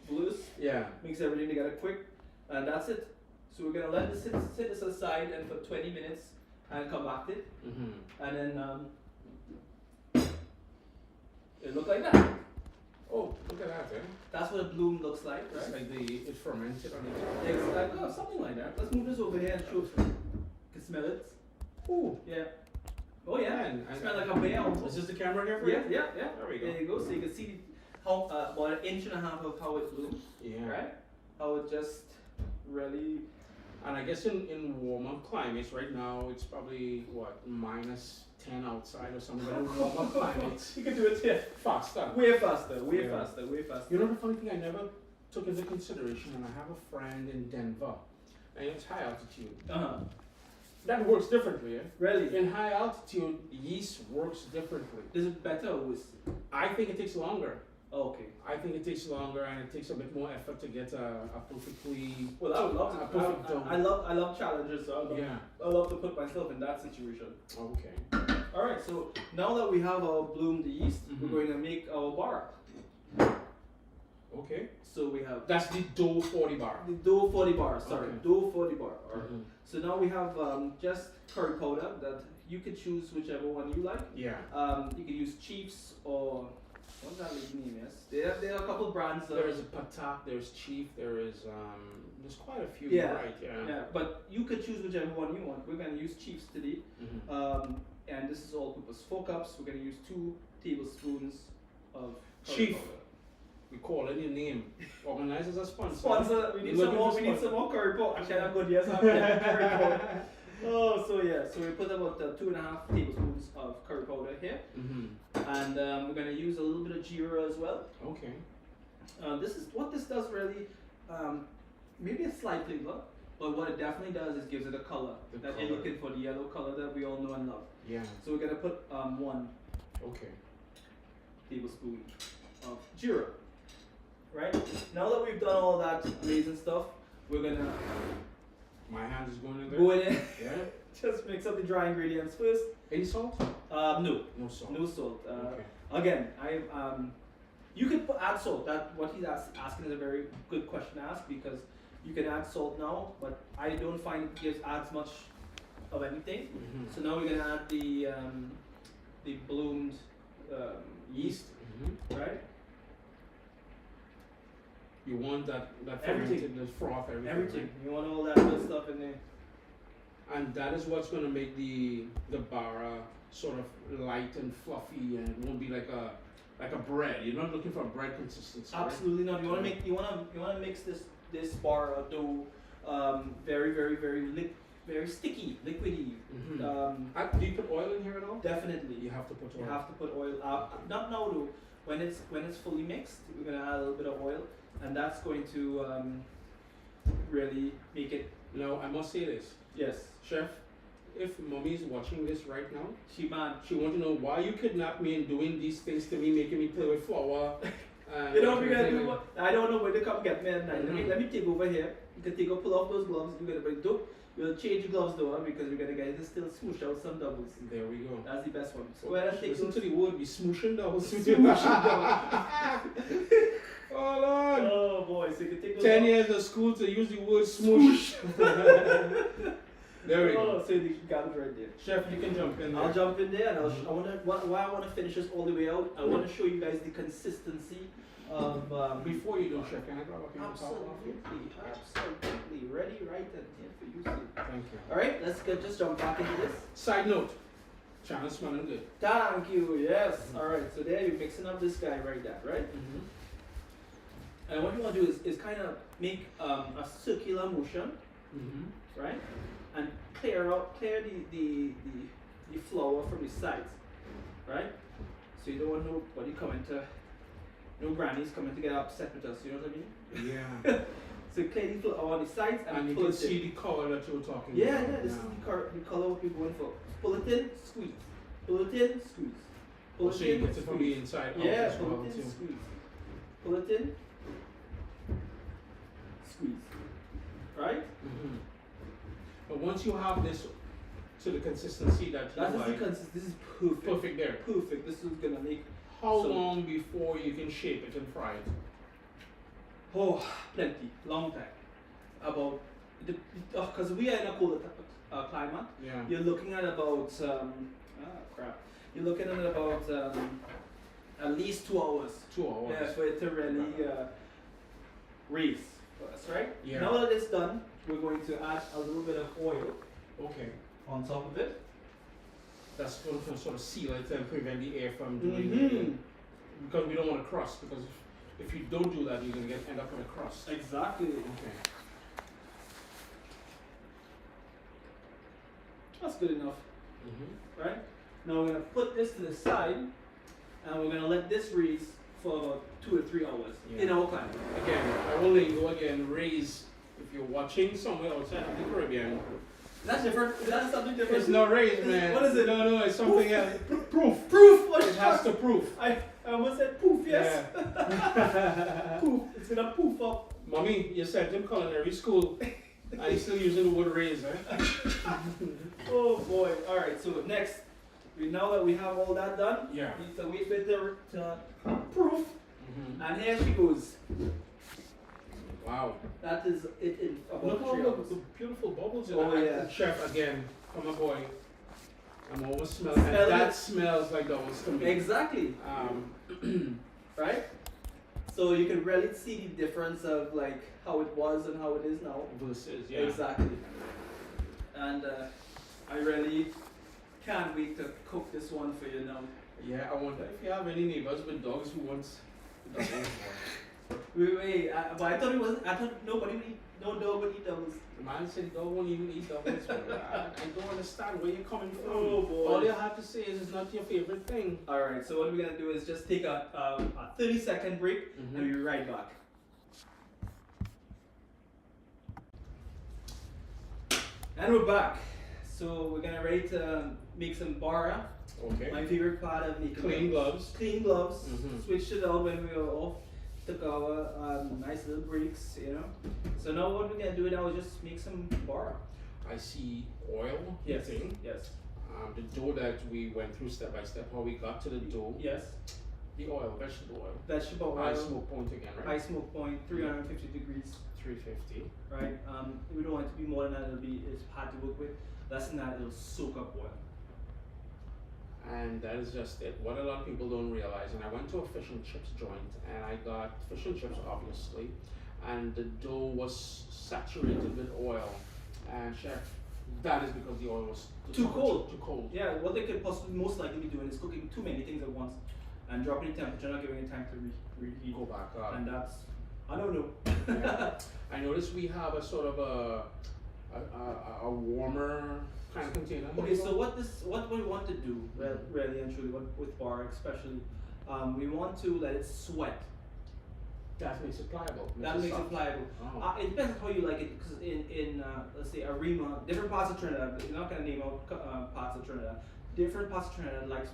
boost, Yeah. makes everything together quick, and that's it. So we're gonna let this sit this aside and for 20 minutes and come back to it, Mm-hmm. and then it look like that. Oh, look at that, eh? That's what a bloom looks like, It's right? like it fermented on it. It's like, oh, something like that. Let's move this over here and show it. You can smell it. Ooh. Yeah. Oh yeah. Man, Smell like a bear. Is this the camera here for Yeah, you? yeah. There we go. There you go. So you can see how about 1.5 inches of how it blooms, Yeah. right? How it just really. And I guess in warmer climates right now, it's probably what, -10 outside or something. But in warmer climates, You can do it here. faster. Way faster. Way Yeah. faster. Way faster. You know the funny thing I never took into consideration, and I have a friend in Denver, and it's high altitude. That works differently, eh? Really? In high altitude, yeast works differently. Is it better or worse? I think it takes longer. Oh, okay. I think it takes longer, and it takes a bit more effort to get a perfectly. Well, I would love a to. perfect dough. I love challenges, so Yeah. I love to put myself in that situation. Okay. All right. So now that we have our bloomed yeast, Mhm. we're going to make our bara. Okay. So we have That's the dough for the bar. the dough for the bar. Sorry, Okay. dough for the bar. All right. Mhm. So now we have just curry powder that you could choose whichever one you like. Yeah. You can use Chiefs or what's that lady's name? Yes, there are a couple brands. There's a patak, there's chief, there's quite a few. Yeah. Right. Yeah. Yeah, but you could choose whichever one you want. We're gonna use Chiefs today, Mhm. and this is all-purpose 4 cups. We're gonna use 2 tablespoons of curry Chief. powder. We call it your name. Organize as a sponsor. Sponsor, we need We're some looking more. for We need sponsor. some more curry powder. Actually, I'm good. Yes, I'm getting curry powder. Oh, so yeah, so we put about 2.5 tablespoons of curry powder here, Mhm. and we're gonna use a little bit of jeera as well. Okay. This is what this does really. Maybe a slight flavor, but what it definitely does is gives it a color The that color. you're looking for, the yellow color that we all know and love. Yeah. So we're gonna put 1 Okay. tablespoon of jeera. Right now that we've done all that amazing stuff, we're gonna My hand is going in there. go in and Yeah. just mix up the dry ingredients first. Any salt? No, No salt. no salt. Okay. Again, you could add salt. That what he's asking is a very good question to ask, because you can add salt now, but I don't find it adds much of anything. Mhm. So now we're gonna add the bloomed yeast, Mhm. right? You want that Everything. fermented, the froth, everything. Everything. right? You want all that good stuff in there. And that is what's going to make the bara sort of light and fluffy, and it won't be like a bread. You're not looking for a bread consistency. Right? Absolutely not. You wanna mix this bar of dough very sticky, liquidy. Mhm. Do you put oil in here at all? Definitely. You have to put oil. You have to put oil. Not now though. When it's fully mixed, we're gonna add a little bit of oil, and that's going to really make it. Now I must say this, Yes, chef. If mommy is watching this right now, she man. she want to know why you kidnapped me and doing these things to me, making me play with flour. You know what we're gonna everything do? like- I don't know where to come get me at night. Mhm. Let me take over here. You can pull off those gloves. You're gonna bring dope. We'll change the gloves though, because we're gonna get to still smoosh out some doubles. There we go. That's the best one. So go ahead and take Listen those. to the word, we smooshing doubles. Smooshing Oh Lord. Oh boy, so you can take those 10 off. years of school to use the word smoosh. There we go. Oh, so you got it right there. Chef, you can jump in there. I'll jump in there, and why I want to finish this all the way out. I want to show you guys the consistency of. Before you do, chef, can I grab a piece of top off you? Absolutely, ready, right, and here for you. See. Thank you. All right, let's just jump back into this. Side note, channa's smelling good. Thank you. Yes. All right. So there you're mixing up this guy right there, right? And what you want to do is kind of make a circular motion, right? And clear the flour from the sides, right? So you don't want nobody no grannies coming to get upset with us, you know what I mean? Yeah. So clear the flour on the sides and And you pull can it see in. the color that you were talking Yeah, about. yeah, this is the color what we're going for. Pull it in, squeeze. Pull it in, squeeze. Pull Oh, it so you in, get it from the squeeze. inside out Yeah, as pull well it in, too. squeeze. Pull it in, squeeze. Right? But once you have this to the consistency that you That is like, this is perfect. perfect there. Perfect. This is gonna make How So- long before you can shape it and fry it? plenty, long time. About because we are in a colder climate. Yeah. You're looking at about You're looking at about at least 2 hours. 2 hours. Yeah, for it to really raise for us, right? Yeah. Now that it's done, we're going to add a little bit of oil Okay. on top of it. That's going to sort of seal it and prevent the air from doing Mhm. because we don't want a crust, because if you don't do that, you're going to end up with a crust. Exactly. Okay. That's good enough, right? Now we're gonna put this to the side, and we're gonna let this raise for about 2 or 3 hours Yeah. in our climate. Again, I will lingo again, raise. If you're watching somewhere outside of the Caribbean, That's different. That's something different. it's not raised, man. What is it? No, it's something else. Proof. Proof. What It has to proof. I almost said poof. Yes. Yeah. Poof. It's gonna poof up. Mommy, you sent him culinary school. And he's still using the word raise, eh? Oh boy. All right. So next, now that we have all that done, Yeah. we need to wait for it to proof, And here she goes. Wow. That is it in about Look how 3 the hours. beautiful bubbles in Oh, it. yeah. Chef, again, from a boy. I'm always smelling. Smell And that it. smells like doubles to me. Exactly. Um, Right? So you can really see the difference of like how it was and how it is now. versus, yeah. Exactly. And I really can't wait to cook this one for you now. Yeah, I wonder if you have any neighbors with dogs who wants doubles. Wait, but I thought it was. I thought nobody would eat. No dog would eat doubles. The man said he don't want even eat doubles. I don't understand where you're coming from. Oh, boy. All you have to say is it's not your favorite thing. All right. So what we're gonna do is just take a 30-second break and we'll be right back. And we're back. So we're gonna ready to make some bara. Okay. My favorite part of making Clean gloves. Clean gloves. Mhm. Switched it out when we were off. Took our nice little breaks, you know. So now what we're gonna do now is just make some bara. I see oil. Yes. Thing. Yes. The dough that we went through step by step, how we got to the dough. Yes. The oil, vegetable oil. Vegetable High oil. smoke point again, right? High smoke point, 350 degrees. 350. Right. We don't want it to be more than that. It's hard to work with. Less than that, it'll soak up oil. And that is just it. What a lot of people don't realize, and I went to a fish and chips joint and I got fish and chips obviously, and the dough was saturated with oil. And chef, that is because the oil was Too cold. Too cold. Yeah. What they could possibly most likely be doing is cooking too many things at once, and dropping the temperature, not giving it time to reheat. Go back up. And that's I don't know. Yeah. I noticed we have a sort of a warmer kind of container. Okay, so what we want to do, really and truly, with bar especially, we want to let it sweat. That makes it pliable. That makes it soft. pliable. Oh. It depends on how you like it, because in let's say Arima, different parts of Trinidad, you're not gonna name out parts of Trinidad. Different parts of Trinidad likes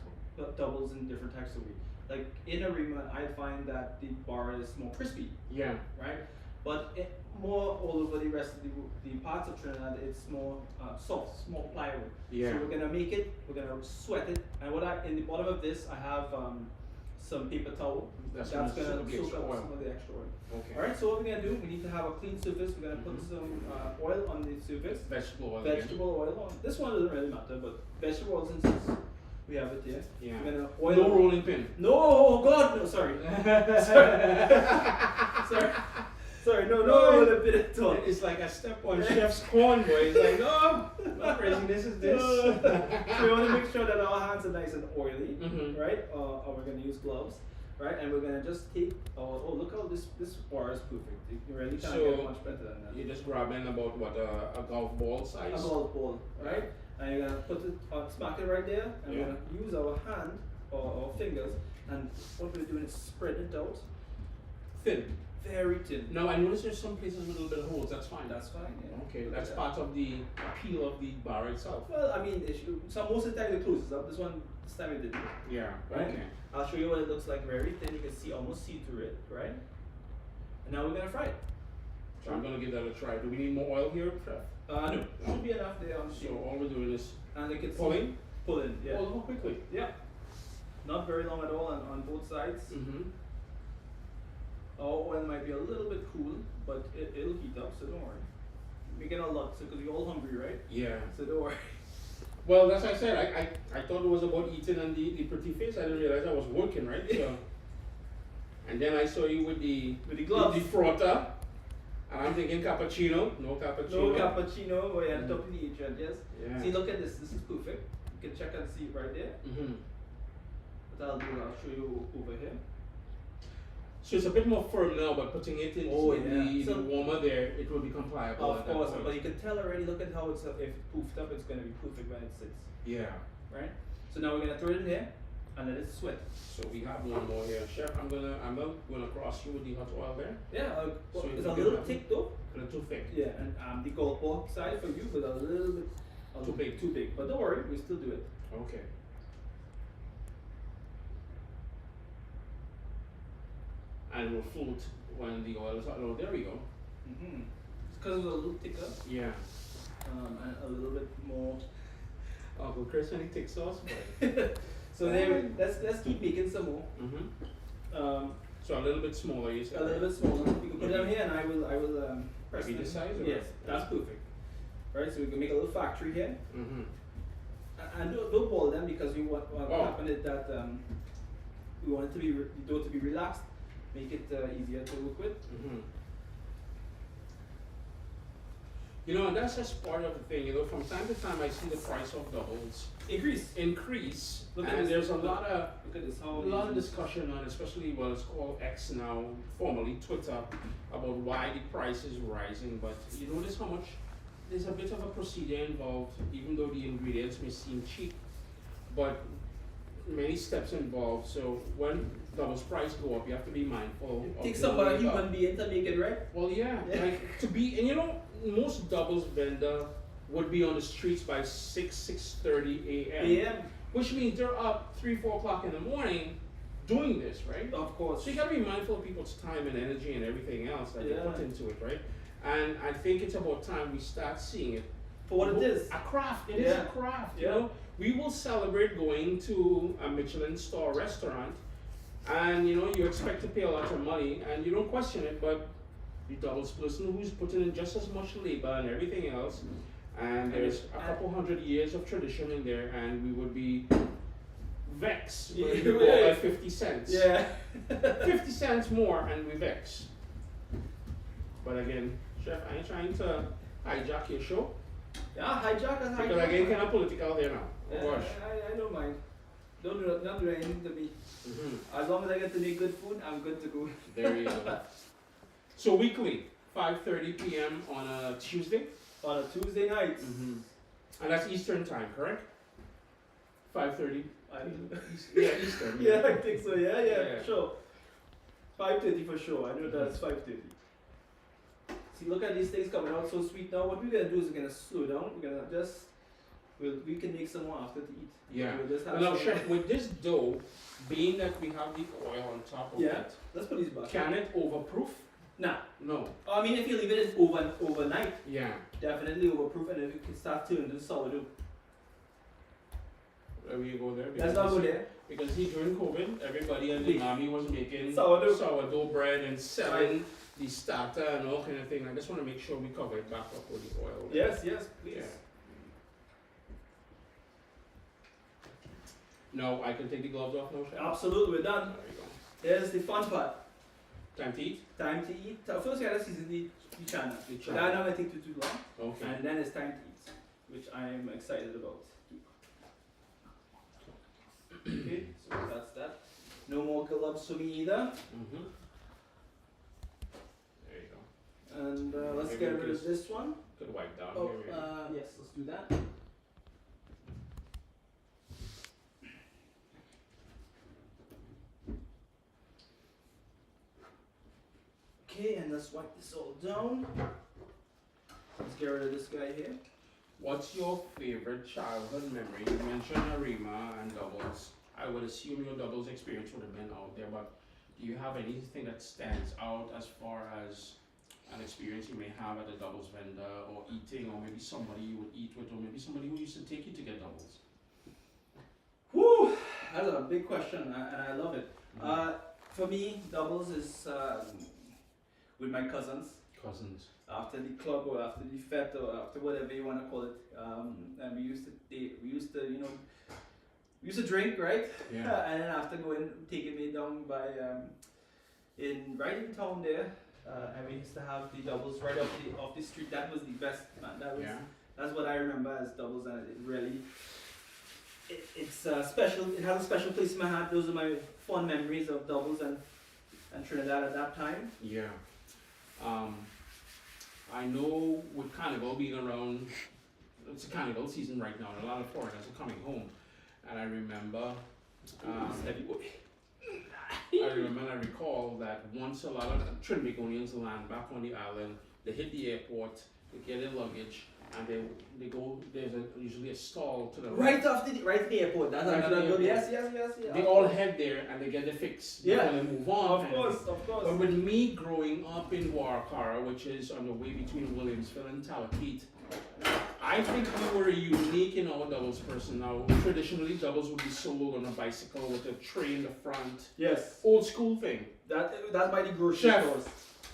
doubles in different types of way. Like in Arima, I find that the bar is more crispy, Yeah. right? But more all over the rest of the parts of Trinidad, it's more soft, it's more pliable. Yeah. So we're gonna make it, we're gonna sweat it, and in the bottom of this, I have some paper towel. That's gonna gonna soak the soak extra up oil. some of the extra oil. Okay. Alright, so what we're gonna do, we need to have a clean surface. We're gonna put some oil on the surface. Vegetable oil. Vegetable oil on. This one doesn't really matter, but vegetable oil since we have it here. Yeah. We're gonna oil. No rolling pin. No, oh God, no, sorry. sorry. Sorry, no rolling pin at all. It's like a step on chef's corn, boy. It's like, no, what craziness is this? So we want to make sure that our hands are nice and oily, Mhm. right? Or we're going to use gloves, right? And we're going to just take, oh look how this bar is perfect. You really can't So, get much better than that. You're just grabbing about what a golf ball size. A golf ball, right? And you're going to put it, smack it right there, and Yeah. we're going to use our hand or our fingers, and what we're doing is spread it out thin, very thin. Now I notice there's some places with a little bit of holes. That's fine. That's fine, yeah. Okay, Look that's at part of the appeal of the bar itself. Well, I mean, so most of the time it closes up. This time it didn't. Yeah. Right? Okay. I'll show you what it looks like very thin. You can almost see through it, right? And now we're gonna fry it. So I'm gonna give that a try. Do we need more oil here, chef? No, should be enough there on the So sheet. all we're doing is And you can see- pulling. pull in, yeah. Pull quickly. Yeah. Not very long at all on both sides. Mm-hmm. Our oil might be a little bit cool, but it'll heat up, so don't worry. We're getting a lot, so because you're all hungry, right? Yeah. So don't worry. Well, that's what I said. I thought it was about eating and the pretty face. I didn't realize I was working, right? So, and then I saw you with the gloves. the frotter, and I'm thinking cappuccino. No cappuccino. No cappuccino, but yeah, top of the agent, yes. Yeah. See, look at this. This is perfect. You can check and see it right there. Mm-hmm. What I'll do, I'll show you over here. So it's a bit more firm now, but putting it in Oh, the yeah. So- warmer there, it will become pliable. Of at that course, point. but you can tell already. Look at how it's if it's poofed up, it's going to be perfect when it sits, Yeah. right? So now we're going to throw it in here and let it sweat. So we have one more here, chef. I'm not gonna cross you with the hot oil there. Yeah, So it's you a can little have- thick though. A little too thick. Yeah, and the golf ball side for you, but a little bit Too big. Too big, but don't worry, we still do it. Okay. And it will float when the oil is hot. Oh, there we go. Mm-hmm. It's because it's a little thicker Yeah. and a little bit more. Uncle Chris, any thick sauce? But So there, let's keep making some more. mm-hmm. So a little bit smaller, you said? A little bit smaller. You can put them here, and I will press Maybe them. this size? Or Yes, that's perfect. Right, so we can make a little factory here. Mm-hmm. And don't boil them because we want what happened is that we want it to be the dough to be relaxed, make it easier to work with. Mm-hmm. You know, and that's just part of the thing. You know, from time to time, I see the price of doubles increase, Look at and this. there's a lot of This discussion on, especially what is called X now, formerly Twitter, about why the price is rising. But you notice how much there's a bit of a procedure involved, even though the ingredients may seem cheap, but many steps involved. So when doubles price go up, you have to be mindful. It of takes the somebody labor. human being to make it right. Well, yeah, like to be, and you know, most doubles vendor would be on the streets by 6:30 a.m. AM, Which means they're up 3-4 o'clock in the morning doing this, right? of course. So you gotta be mindful of people's time and energy and everything else that they Yeah. put into it, right? And I think it's about time we start seeing it For what it is. a craft. It is Yeah. a craft. Yeah. You know, we will celebrate going to a Michelin star restaurant, and you know you expect to pay a lot of money, and you don't question it. But the doubles person who's putting in just as much labor and everything else, and there's a couple hundred years of tradition in there, and we would be vexed when we go by 50 cents. Yeah. 50 cents more, and we vex. But again, Chef, I ain't trying to hijack your show. Yeah, hijack and hijack. Because again, kind of political there now. Yeah, Oh gosh. I don't mind. Don't do anything to me. Mm-hmm. As long as I get to make good food, I'm good to go. There you go. So weekly, 5:30 p.m. on a Tuesday, On a Tuesday night. and that's Eastern time, correct? 5:30. Yeah, Eastern. yeah, I think so. Yeah, Yeah. sure. 5:30 for sure. I know that's 5:30. See, look at these things coming out so sweet now. What we're gonna do is we're gonna slow down. We're gonna just we can make some more after to eat. Yeah. We'll just have Now, some- Chef, with this dough, being that we have the oil on top of Yeah. it, Let's put these back. can it overproof? Nah. No. I mean, if you leave it overnight, Yeah. definitely overproof, and if you can start turning to sourdough. Where you go there? Let's not go there. Because during COVID, everybody in the army was making Sourdough. bread and selling the starter and all kind of thing. I just want to make sure we cover it back up with the oil. Yes, please. Yeah. Now I can take the gloves off now, Chef? Absolutely, we're done. There you go. Here's the fun part. Time to eat? Time to eat. First, we gotta season the channa. The That channa. not gonna take too long, Okay. and then it's time to eat, which I am excited about. Okay, so that's that. No more gloves for me either. Mm-hmm. There you go. And let's Maybe get we rid of this one. Could wipe down Oh, here. yes, let's do that. Okay, and let's wipe this all down. Let's get rid of this guy here. What's your favorite childhood memory? You mentioned Arima and doubles. I would assume your doubles experience would have been out there, but do you have anything that stands out as far as an experience you may have at a doubles vendor, or eating, or maybe somebody you would eat with, or maybe somebody who used to take you to get doubles? Whew, that's a big question, and I love it. For me, doubles is with my cousins. Cousins. After the club or after the fete or after whatever you want to call it, and we used to drink, right? Yeah. And then after taking me down by right in town there, and we used to have the doubles right off the street. That was the best, man. That's what I remember as doubles, and it really it's special. It has a special place in my heart. Those are my fond memories of doubles and Trinidad at that time. Yeah. I know with Carnival being around, it's a Carnival season right now, and a lot of foreigners are coming home. And I remember, I recall that once a lot of Trinidadians land back on the island, they hit the airport, they get their luggage, and they go. There's usually a stall to the Right at the airport. That's Right another at the good. airport. Yes. They all head there and they get their fix before they move on. Of course. But with me growing up in Warakara, which is on the way between Williamsville and Talakit, I think we were unique in our doubles person. Now, traditionally, doubles would be sold on a bicycle with a tray in the front. Yes. Old school thing. That's by the grocery Chef. stores.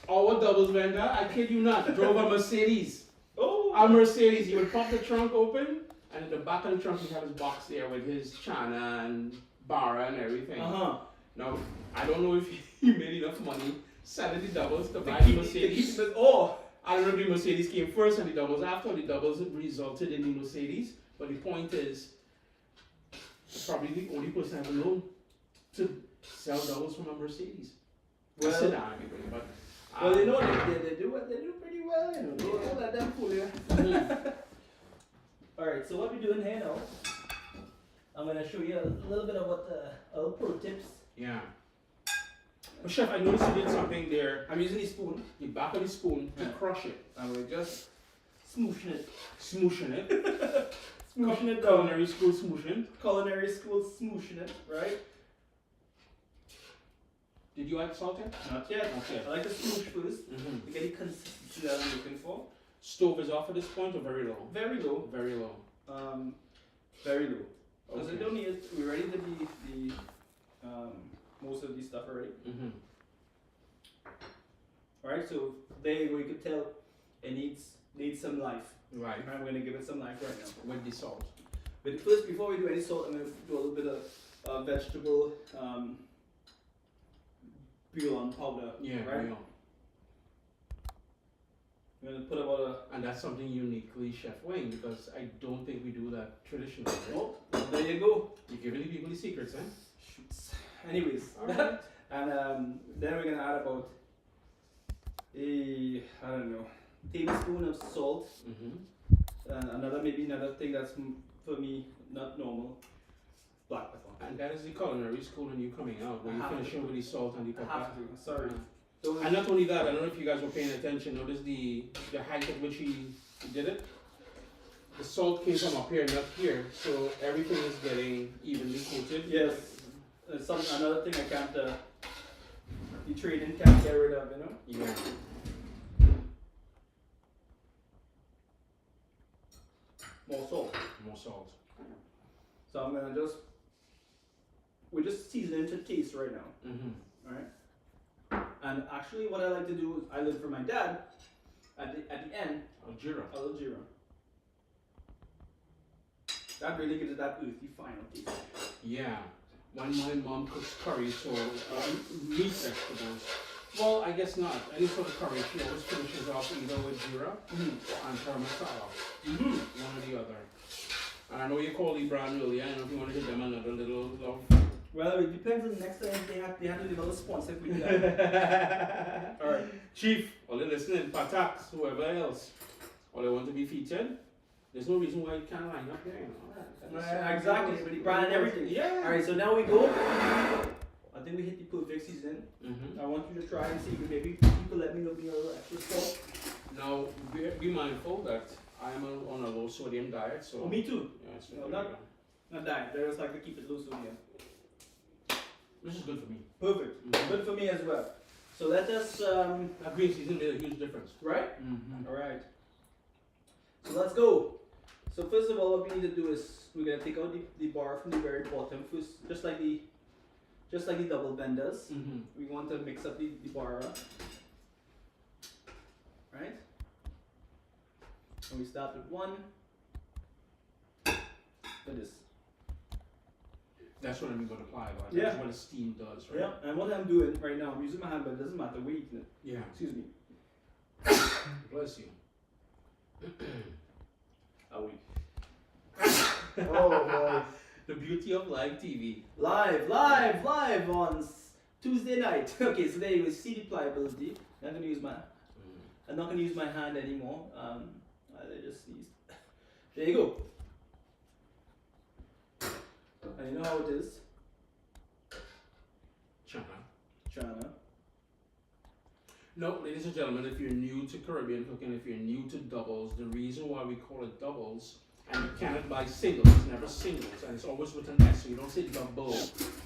Our doubles vendor, I kid you not, drove a Mercedes. Oh. A Mercedes. He would pop the trunk open, and in the back of the trunk, he had his box there with his channa and bara and everything. Now, I don't know if he made enough money selling the doubles to buy the Mercedes. I don't know if the Mercedes came first and the doubles after. The doubles resulted in the Mercedes. But the point is, probably the only person I've known to sell doubles from a Mercedes. Well, sit down, everybody, but well, you know they do what they do pretty well. You know, don't let them fool you. All right. So what we're doing here now, I'm gonna show you a little bit of what little pro tips. Yeah. But Chef, I noticed you did something there. I'm using the spoon. The back of the spoon to crush it. And we're just smooshing it. Smooshing it. Smooshing it down. Culinary school smooshing. Culinary school smooshing it, right? Did you add salt in? Not yet. Not yet. I like to smoosh first Mm-hmm. to get the consistency that I'm looking for. Stove is off at this point or very low? Very low. Very low. Very low. Because Okay. we don't need it. We're ready to be most of the stuff already. Mm-hmm. Alright, so there you go. You could tell it needs some life. Right. I'm gonna give it some life right now. With the salt. But first, before we do any salt, I'm gonna do a little bit of vegetable bouillon powder. Yeah, right. real. I'm gonna put about And that's something uniquely Chef Wayne because I don't think we do that traditionally. Right? oh, there you go. You're giving the people the secrets, eh? Shoots. Anyways, Alright. and then we're gonna add about I don't know, tablespoon of salt. Mm-hmm. Another thing that's for me not normal, black pepper. And that is the culinary school and you coming out where I you have finish to. with the salt and the I pepper. have to. Sorry. And not only that, I don't know if you guys were paying attention. Notice the height at which he did it. The salt came from up here, not here, so everything is getting evenly coated. Yes. Another thing I can't. The trading can't get rid of, you know. Yeah. More salt. More salt. So I'm gonna we're just seasoning to taste right now. Mm-hmm. Alright. And actually, what I like to do is I learned from my dad. At the end, Jira. a little jeera. That really gives it that earthy final taste. Yeah. When my mom cooks curry, so meat vegetables. Well, I guess not. Any sort of curry, she always finishes off either with jira and parm masala. One or the other. And I know you called the brand earlier. I don't know if you want to give them another little love. Well, it depends on the next time they have to give a response if we do that. Alright. Chief, all the listening, Patax, whoever else, or they want to be featured, there's no reason why you can't line up there. You know? Exactly, with the brand and everything. Yeah. Alright, so now we go. I think we hit the perfect season. Mm-hmm. I want you to try and see, maybe you could let me know if you have a little extra salt. Now, be mindful that I'm on a low sodium diet, so. Oh, me too. Yeah, so No, there you not- go. Not that. They just like to keep it low sodium. This is good for me. Perfect. Mhm. Good for me as well. So let us, That green season made a huge difference. right? Mm-hmm. Alright. So let's go. So first of all, what we need to do is we're gonna take out the bar from the very bottom first, just like the double benders. Mm-hmm. We want to mix up the bar, right? And we start with one. Like this. That's what I'm going to apply. Like, Yeah. That's what the steam does, right? Yeah. And what I'm doing right now, I'm using my hand, but it doesn't matter where you it. Yeah. Excuse me. Bless you. Are we? Oh boy. The beauty of live TV. Live on Tuesday night. Okay, so there you go. See the pliability. I'm not gonna use I'm not gonna use my hand anymore. I just sneezed. There you go. And you know how it is. Channa. No, ladies and gentlemen, if you're new to Caribbean cooking, if you're new to doubles, the reason why we call it doubles, and you cannot buy singles, it's never singles, and it's always with an S, so you don't say double,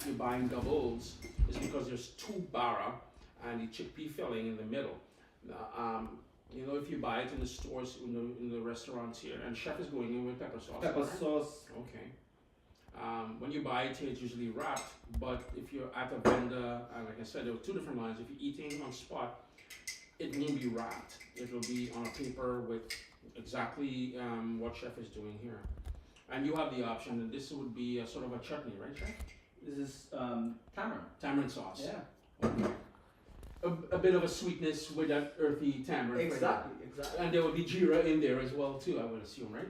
you're buying doubles, is because there's two bara and the chickpea filling in the middle. Now, You know, if you buy it in the stores, in the restaurants here, and chef is going in with pepper sauce. Pepper right? sauce. Okay. When you buy it here, it's usually wrapped. But if you're at a vendor, like I said, there are two different lines. If you're eating on spot, it won't be wrapped. It will be on a paper with exactly what chef is doing here. And you have the option. And this would be a sort of a chutney, right, chef? This is tamarind. Tamarind sauce. Yeah. Okay. A bit of a sweetness with that earthy tamarind. Exactly. And there will be jeera in there as well too, I would assume, right?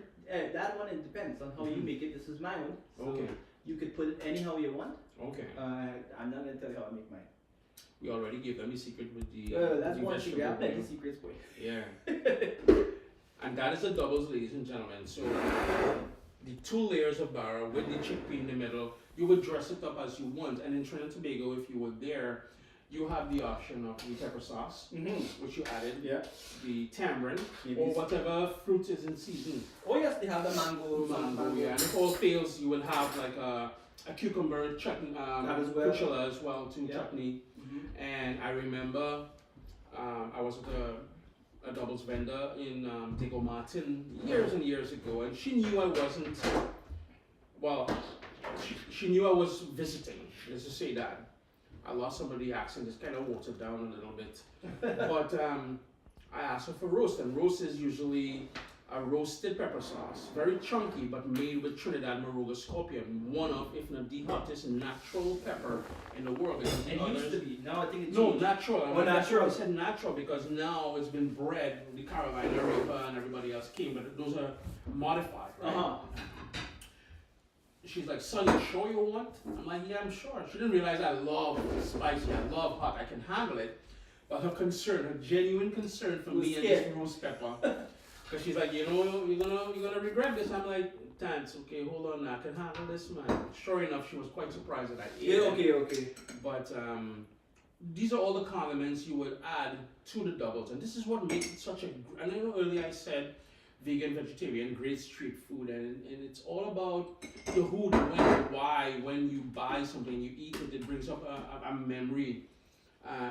That one, it depends on how you make it. This is my own. So Okay. you could put it anyhow you want. Okay. I'm not going to tell you how I make mine. We already gave them a secret with the. That's the one secret. I have vegetable plenty secrets, boy. Yeah. And that is the doubles, ladies and gentlemen. So the 2 layers of bara with the chickpea in the middle, you would dress it up as you want. And in Trinidad and Tobago, if you were there, you have the option of the pepper sauce, which you added, the tamarind, or whatever fruit is in season. Oh yes, they have the mango. Yeah. And if all fails, you will have like a cucumber chutney, kuchela as well, chutney. And I remember I was at a doubles vendor in Diego Martin years and years ago, and she knew I wasn't, well, she knew I was visiting, let's just say that. I lost some of the accent, it's kind of watered down a little bit. But I asked her for roast, and roast is usually a roasted pepper sauce, very chunky, but made with Trinidad Moruga Scorpion, one of, if not the hottest natural pepper in the world. It used to be. Now I think it's natural. Oh, natural. I said natural because now it's been bred. The Carolina Reaper and everybody else came, but those are modified, right? She's like, son, you sure you want? I'm like, yeah, I'm sure. She didn't realize I love spicy, I love hot, I can handle it. But her concern, her genuine concern for me and this roast pepper, because she's like, you know, you're gonna regret this. I'm like, thanks, okay, hold on now, I can handle this, man. Sure enough, she was quite surprised that I ate it. Okay. But these are all the condiments you would add to the doubles, and this is what makes it such a. And I know earlier I said vegan, vegetarian, great street food, and it's all about the who, the when, the why. When you buy something, you eat it, it brings up a memory.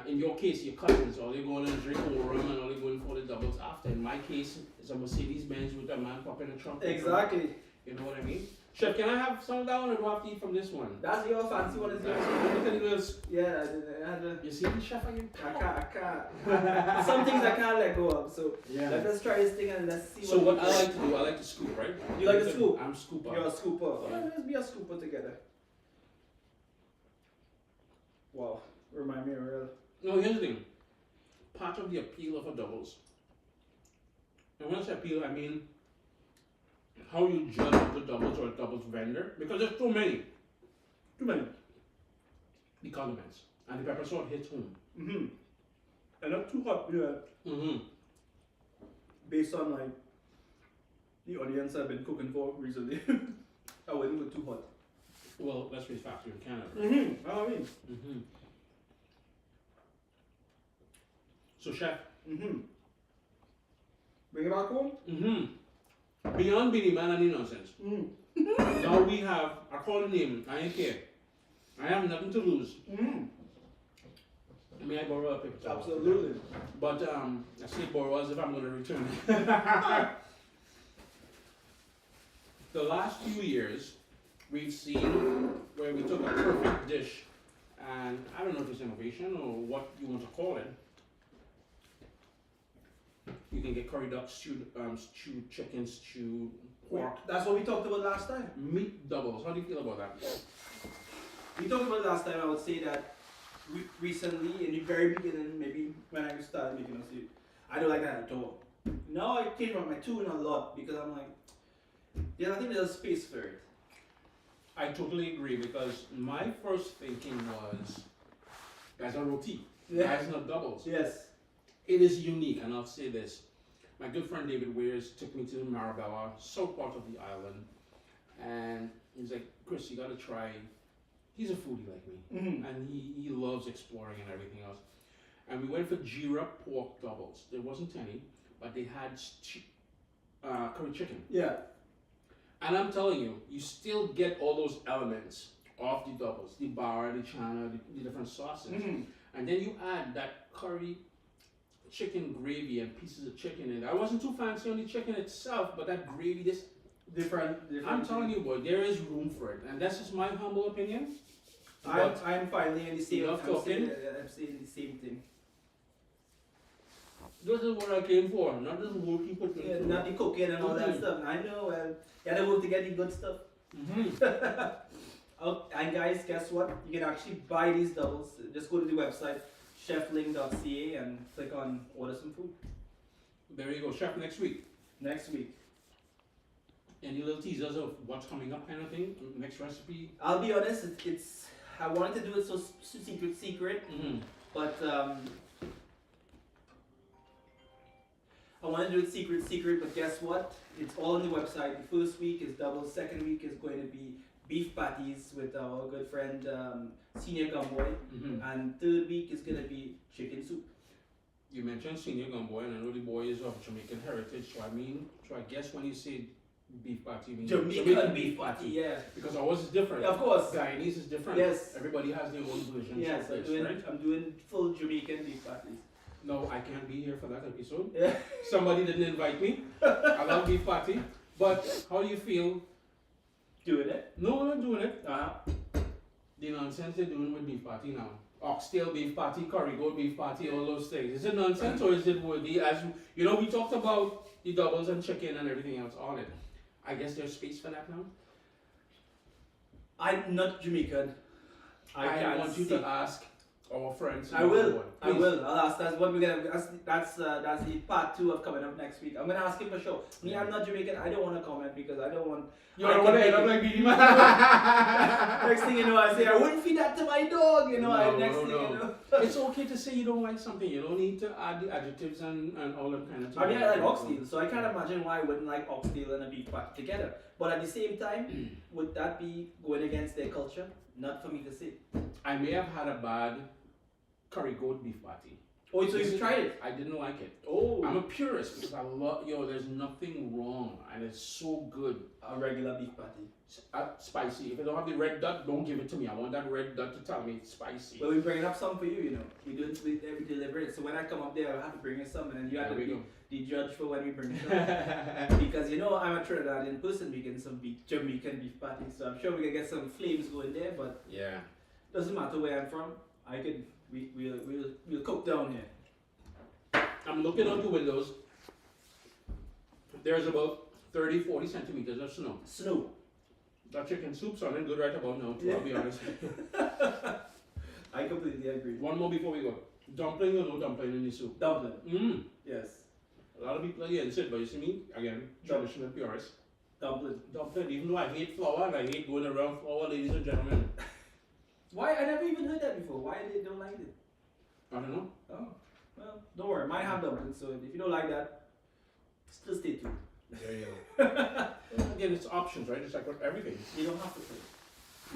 In your case, your cousins, all they going and drink more rum and all they going for the doubles after. In my case, it's a Mercedes-Benz with a man popping a trunk. Exactly. You know what I mean? Chef, can I have some of that one or do I have to eat from this one? That's your fancy one, is yours. Look at this. Yeah, You see the chef again? I can't. Some things I can't let go of. So let us try this thing and let's see. So what I like to do, I like to scoop, right? You like to scoop? I'm scooper. You're a scooper. Yeah. Let's be a scooper together. Wow, remind me of real. No, here's the thing. Part of the appeal of a doubles. And when I say appeal, I mean how you judge the doubles or a doubles vendor, because there's too many. Too many. The condiments. And the pepper salt hits home. And not too hot, based on like the audience I've been cooking for recently. I wouldn't go too hot. Well, let's face facts, you're in Canada. I mean. So chef. Bring it back home? Beyond Beanie Man and the nonsense. Now we have, I call the name, I ain't care. I have nothing to lose. May I borrow a paper towel? Absolutely. But I say borrow as if I'm going to return it. The last few years, we've seen where we took a perfect dish, and I don't know if it's innovation or what you want to call it. You can get curry duck, stewed chicken, stewed pork. That's what we talked about last time. Meat doubles. How do you feel about that? We talked about it last time. I would say that recently, in the very beginning, maybe when I started making a soup, I don't like that at all. Now I came on my tune a lot because I'm like, yeah, I think there's a space for it. I totally agree, because my first thinking was, guys are roti. Guys not doubles. Yes. It is unique, and I'll say this. My good friend David Wears took me to Marabella, south part of the island, and he's like, Chris, you gotta try. He's a foodie like me, and he loves exploring and everything else. And we went for jeera pork doubles. There wasn't any, but they had curry chicken. Yeah. And I'm telling you, you still get all those elements of the doubles, the bara, the channa, the different sauces, and then you add that curry chicken gravy and pieces of chicken in it. I wasn't too fancy on the chicken itself, but that gravy, this Different. I'm telling you, boy, there is room for it, and that's just my humble opinion. I'm finally in the same. Enough talking. I'm saying the same thing. This is what I came for, not this working for Yeah, not the cooking and all that stuff. I know. Well, you gotta work to get the good stuff. Oh, and guys, guess what? You can actually buy these doubles. Just go to the website chefling.ca and click on order some food. There you go, chef. Next week. Next week. Any little teasers of what's coming up, kind of thing? Next recipe. I'll be honest. It's I wanted to do it so secret, but I want to do it secret. But guess what? It's all on the website. The first week is doubles. Second week is going to be beef patties with our good friend Senior Gumboy, and third week is going to be chicken soup. You mentioned Senior Gumboy, and I know the boy is of Jamaican heritage. So I guess when you say beef patty, you mean Jamaican beef patty, yeah. Because ours is different. Of course. Guyanese is different. Yes. Everybody has their own version. Yes, right? I'm doing full Jamaican beef patties. No, I can't be here for that episode. Yeah. Somebody didn't invite me. I love beef patty. But how do you feel? Doing it? No, I'm not doing it. The nonsense they're doing with beef patty now. Oxtail beef patty, curry goat beef patty, all those things. Is it nonsense or is it worthy? As you know, we talked about the doubles and chicken and everything else on it. I guess there's space for that now. I'm not Jamaican. I want you to ask our friends. I will. I'll ask. That's what we're gonna. That's the part 2 of coming up next week. I'm gonna ask him for sure. Me, I'm not Jamaican. I don't want to comment because I don't want. You don't want to end up like Beanie Man. Next thing you know, I say I wouldn't feed that to my dog. You know. No, next thing you know. It's okay to say you don't like something. You don't need to add the adjectives and all that kind of thing. I mean, I like oxtail, so I can't imagine why I wouldn't like oxtail and a beef patty together. But at the same time, would that be going against their culture? Not for me to say. I may have had a bad curry goat beef patty. Oh, so you've tried it? I didn't like it. Oh. I'm a purist because I love, there's nothing wrong and it's so good. A regular beef patty. Spicy. If I don't have the red dot, don't give it to me. I want that red dot to tell me it's spicy. But we're bringing up some for you, you know. We deliver it. So when I come up there, I'll have to bring you some, and then you have to be the judge for when we bring it up. Because you know I'm a Trinidadian person, we get some Jamaican beef patties, so I'm sure we can get some flames going there. But yeah, doesn't matter where I'm from. We'll cook down here. I'm looking out the windows. There's about 30-40 centimeters of snow. Snow. That chicken soup's sounding good right about now, too, I'll be honest. I completely agree. One more before we go. Dumpling or no dumpling in the soup? Dumpling. Yes. A lot of people are against it, but you see me, again, traditional purist. Dumpling. Dumpling, even though I hate flour and I hate going around flour, ladies and gentlemen. Why? I never even heard that before. Why they don't like it? I don't know. Oh, well, don't worry. Mine have dumplings, so if you don't like that, still stay tuned. There you go. Again, it's options, right? It's like with everything. You don't have to pay.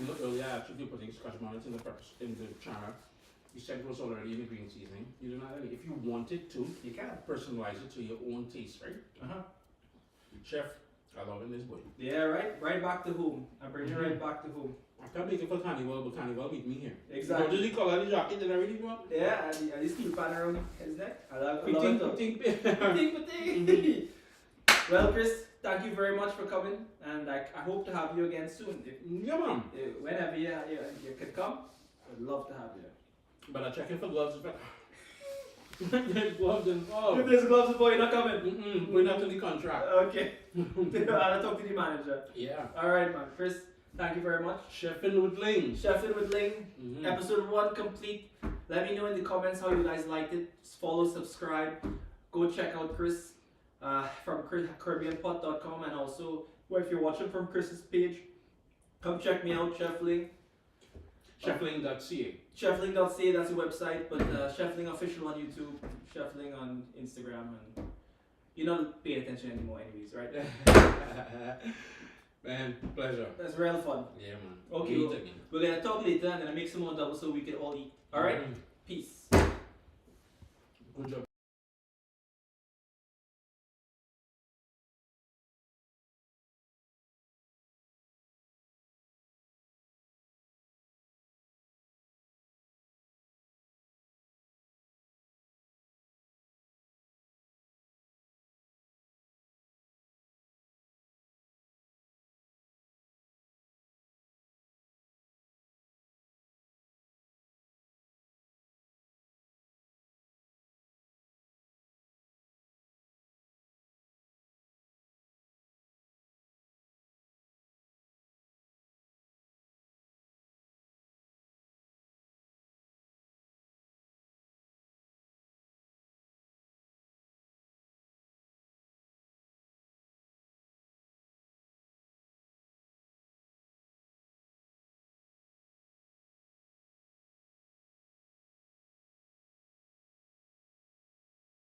You look earlier, I actually putting scotch bonnets in the channa. You said it was already in the green seasoning. You don't have any. If you wanted to, You can. personalize it to your own taste, right? Chef, I love this boy. Yeah, right back to home. I bring you right back to home. I can't make it for Carnival, but Carnival meet me here. Exactly. What did he call the jacket and everything? What? Yeah, and the steel pan around his neck. I love Piting. it. Well, Chris, thank you very much for coming, and I hope to have you again soon. Yeah, man. Whenever you can come, I'd love to have you. But I'm checking for gloves. There's gloves involved. If there's gloves, boy, you're not coming. We're not in the contract. Okay. I'll talk to the manager. Yeah. Alright, man. Chris, thank you very much. Chefing with Ling. Chefing with Ling. Episode 1 complete. Let me know in the comments how you guys liked it. Follow, subscribe. Go check out Chris from caribbeanpot.com, and also, well, if you're watching from Chris's page, come check me out, Chef Ling. Chefling.ca. Chefling.ca, that's the website, but Chefling official on YouTube, Chefling on Instagram, and you don't pay attention anymore anyways, right? Man, pleasure. That's real fun. Yeah, man. Okay, we're gonna talk later. I'm gonna make some more doubles so we can all eat. Alright? Peace. Good job.